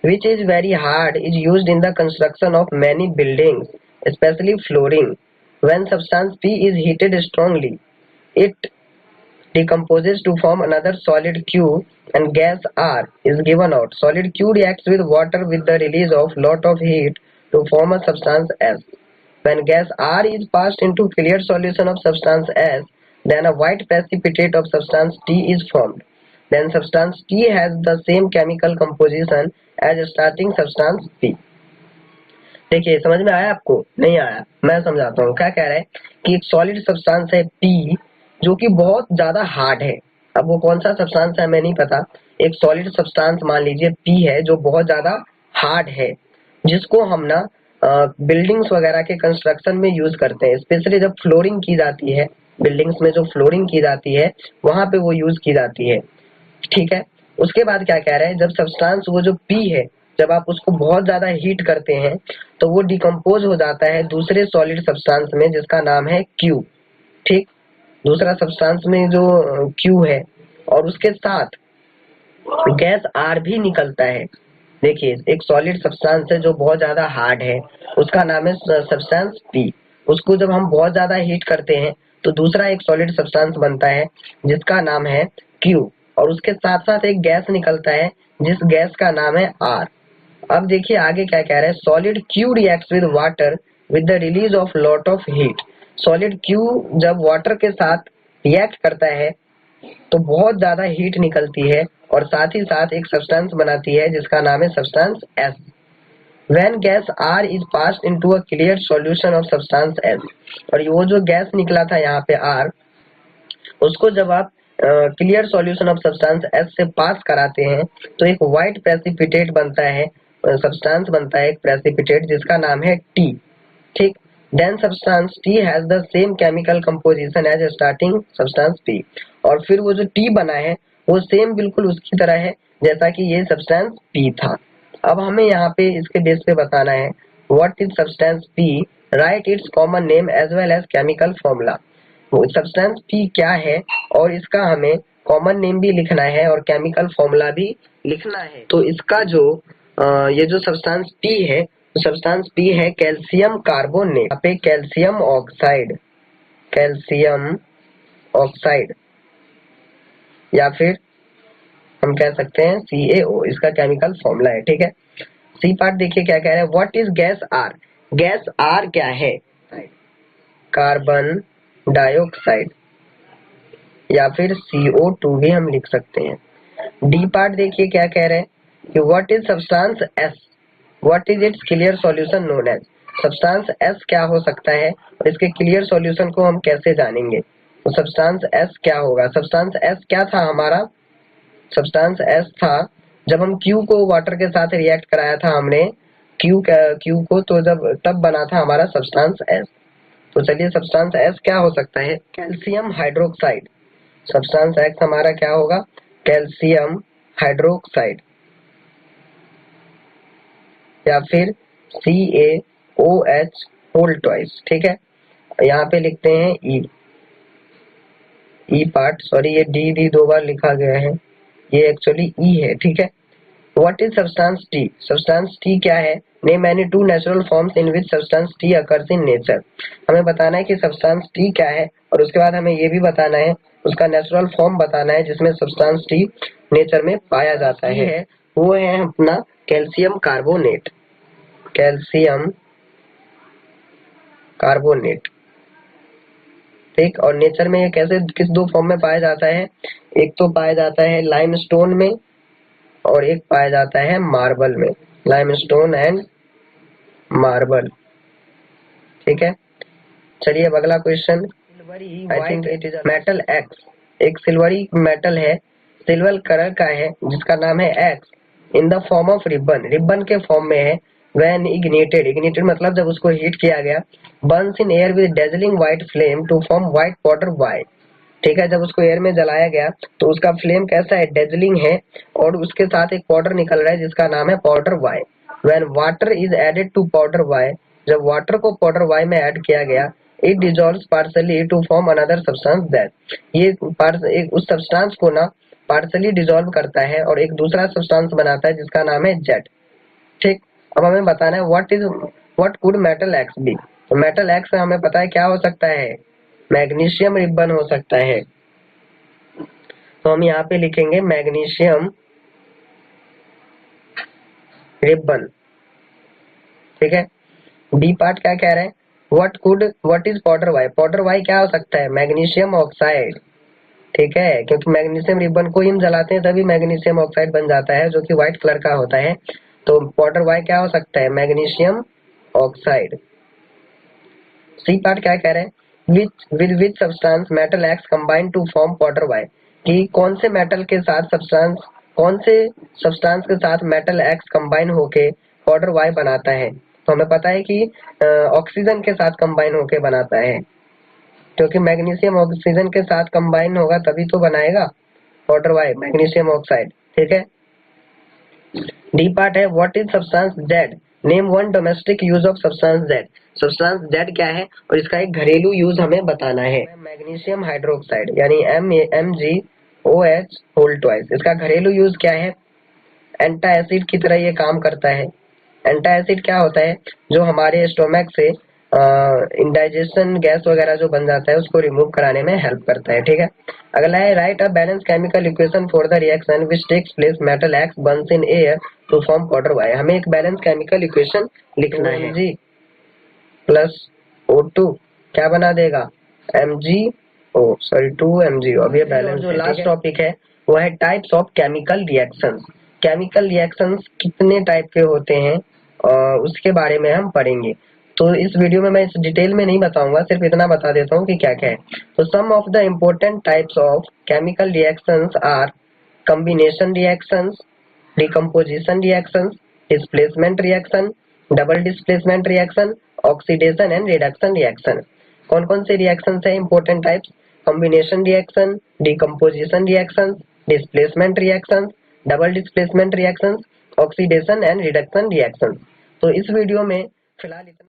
which is very hard is used in the construction of many buildings, especially flooring. When substance P is heated strongly, it decomposes to form another solid Q and gas R is given out. Solid Q reacts with water with the release of lot of heat to form a substance S. When gas R is passed into clear solution of substance S, then a white precipitate of substance T is formed. Then substance T has the same chemical composition as starting substance P. देखिए, समझ में आया आपको, नहीं आया, मैं समझाता हूँ। क्या कह रहा है कि एक सॉलिड सब्सटेंस है P जो कि बहुत ज्यादा हार्ड है। अब वो कौन सा सब्सटेंस है हमें नहीं पता, एक सॉलिड सब्सटेंस मान लीजिए P है जो बहुत ज्यादा हार्ड है, जिसको हम ना बिल्डिंग्स वगैरह के कंस्ट्रक्शन में यूज करते हैं, स्पेशली जब फ्लोरिंग की जाती है, बिल्डिंग्स में जो फ्लोरिंग की जाती है वहां पे वो यूज की जाती है। ठीक है। उसके बाद क्या कह रहे हैं, जब सब्सटेंस वो जो P है, जब आप उसको बहुत ज्यादा हीट करते हैं तो वो डिकम्पोज हो जाता है दूसरे सॉलिड सब्सटेंस में जिसका नाम है Q। ठीक। दूसरा सब्सटेंस में जो Q है और उसके साथ गैस R भी निकलता है। देखिए, एक सॉलिड सब्सटेंस है जो बहुत ज्यादा हार्ड है, उसका नाम है सब्सटेंस P। उसको जब हम बहुत ज्यादा हीट करते हैं तो दूसरा एक सॉलिड सब्सटेंस बनता है जिसका नाम है Q, और उसके साथ साथ एक गैस निकलता है जिस गैस का नाम है R। अब देखिए आगे क्या कह रहे हैं, solid Q reacts with water with the release of lot of heat. Solid Q जब वाटर के साथ रिएक्ट करता है तो बहुत ज्यादा हीट निकलती है और साथ ही साथ एक सब्सटेंस बनाती है जिसका नाम है substance S। When gas R is passed into a clear solution of substance S, और वो जो गैस निकला था यहाँ पे R, उसको जब आप clear solution of substance S से पास कराते हैं तो एक व्हाइट प्रेसिपिटेट बनता है, सब्सटेंस बनता है एक प्रेसिपिटेट जिसका नाम है टी। ठीक। Then substance T has the same chemical composition as starting substance P, और फिर वो जो टी बना है वो सेम बिल्कुल उसकी तरह है जैसा कि ये सब्सटेंस पी था। अब हमें यहाँ पे इसके बेस पे बताना है what is substance P, write its common name as well as chemical formula. Substance P क्या है और इसका हमें कॉमन नेम भी लिखना है और केमिकल फॉर्मूला भी लिखना है। तो इसका जो ये जो सब्सटेंस पी है, सब्सटेंस पी है कैल्शियम कार्बोनेट, यहाँ पे कैल्शियम ऑक्साइड, कैल्शियम ऑक्साइड, या फिर हम कह सकते हैं CaO, इसका केमिकल फॉर्मूला है। ठीक है। सी पार्ट देखिए क्या कह रहे हैं, what is gas R. Gas R क्या है, कार्बन डाइऑक्साइड, या फिर CO2 भी हम लिख सकते हैं। डी पार्ट देखिए क्या कह रहे हैं कि what is substance S, what is its clear solution known as. Substance S क्या हो सकता है और इसके क्लियर सॉल्यूशन को हम कैसे जानेंगे। तो सब्सटेंस एस क्या होगा, सब्सटेंस एस क्या था हमारा, सब्सटेंस एस था जब हम क्यू को वाटर के साथ रिएक्ट कराया था हमने क्यू को, तो जब तब बना था हमारा सब्सटेंस एस। तो चलिए सब्सटेंस एस क्या हो सकता है, कैल्शियम हाइड्रोक्साइड। सब्सटेंस एक्स हमारा क्या होगा, कैल्शियम हाइड्रोक्साइड या फिर CaOH होल ट्वाइस। ठीक है, यहाँ पे लिखते हैं ई पार्ट, सॉरी ये डी भी 2 बार लिखा गया है, ये एक्चुअली ई है। ठीक है, what is substance T, substance T क्या है, name any 2 natural forms in which substance T occurs in nature. हमें बताना है कि सब्सटेंस टी क्या है और उसके बाद हमें ये भी बताना है उसका नेचुरल फॉर्म बताना है जिसमें सब्सटेंस टी नेचर में पाया जाता है। वो है अपना कैल्शियम कार्बोनेट, कैल्शियम कार्बोनेट। ठीक, और नेचर में ये कैसे किस 2 फॉर्म में पाया जाता है, एक तो पाया जाता है लाइमस्टोन में और एक पाया जाता है मार्बल में, लाइमस्टोन एंड मार्बल। ठीक है, चलिए अब अगला question, I think it is metal x, एक सिल्वरी मेटल है, सिल्वर कलर का है जिसका नाम है x, in the form of ribbon, ribbon के फॉर्म में है, व्हेन इग्निटेड, इग्निटेड मतलब जब उसको हीट किया गया, burns in air with dazzling white flame to form white powder Y. ठीक है, जब उसको एयर में जलाया गया तो उसका फ्लेम कैसा है, डेजलिंग है और उसके साथ एक पाउडर निकल रहा है जिसका नाम है powder Y. When water is added to powder Y, जब वाटर को पाउडर वाई में ऐड किया गया, it dissolves partially to form another substance that, ये एक उस सब्सटेंस को ना पार्शियली डिजॉल्व करता है और एक दूसरा सब्सटेंस बनाता है जिसका नाम है जेट। ठीक, अब हमें बताना है what could metal X be. तो मेटल एक्स हमें पता है क्या हो सकता है, मैग्नीशियम रिबन हो सकता है। तो हम यहाँ पे लिखेंगे मैग्नीशियम रिबन। ठीक है, बी पार्ट क्या कह रहे हैं, what is powder Y, powder Y क्या हो सकता है, मैग्नीशियम ऑक्साइड। ठीक है, क्योंकि मैग्नीशियम रिबन को ही हम जलाते हैं तभी मैग्नीशियम ऑक्साइड बन जाता है जो कि व्हाइट कलर का होता है। तो पाउडर वाई क्या हो सकता है, मैग्नीशियम ऑक्साइड। सी पार्ट क्या कह रहे हैं, which substance metal X combine to form powder Y, कि कौन से मेटल के साथ सब्सटेंस, कौन से सब्सटेंस के साथ मेटल एक्स कंबाइन होके पाउडर वाई बनाता है। तो हमें पता है कि ऑक्सीजन के साथ कंबाइन होके बनाता है, क्योंकि मैग्नीशियम ऑक्सीजन के साथ कंबाइन होगा तभी तो बनाएगा पाउडर वाई, मैग्नीशियम ऑक्साइड। ठीक है, डी पार्ट है what is substance Z, name one domestic use of substance Z. Substance Z क्या है और इसका एक घरेलू यूज हमें बताना है, मैग्नीशियम हाइड्रोक्साइड यानी MgOH होल ट्वाइस। इसका घरेलू यूज क्या है, एंटा एसिड की तरह ये काम करता है। एंटा एसिड क्या होता है, जो हमारे स्टोमक से इंडाइजेशन गैस वगैरह जो बन जाता है उसको रिमूव कराने में हेल्प करता है। ठीक है, अगला है write a balance chemical equation for the reaction which takes place metal X burns in air to form powder Y. हमें एक बैलेंस केमिकल इक्वेशन लिखना है, Mg प्लस O2 क्या बना देगा, MgO 2MgO। अब ये बैलेंस, जो लास्ट टॉपिक है वो है types of chemical reactions. Chemical reactions कितने टाइप के होते हैं उसके बारे में हम पढ़ेंगे। तो इस वीडियो में मैं इस डिटेल में नहीं बताऊंगा, सिर्फ इतना बता देता हूँ कि क्या क्या है। तो some of the important types of chemical reactions are combination reactions, decomposition reactions, displacement reaction, double displacement reaction, oxidation and reduction reaction. कौन कौन से रिएक्शन है important types, combination reaction, decomposition reaction, displacement reaction, double displacement reaction, oxidation and reduction reaction. तो इस video में फिलहाल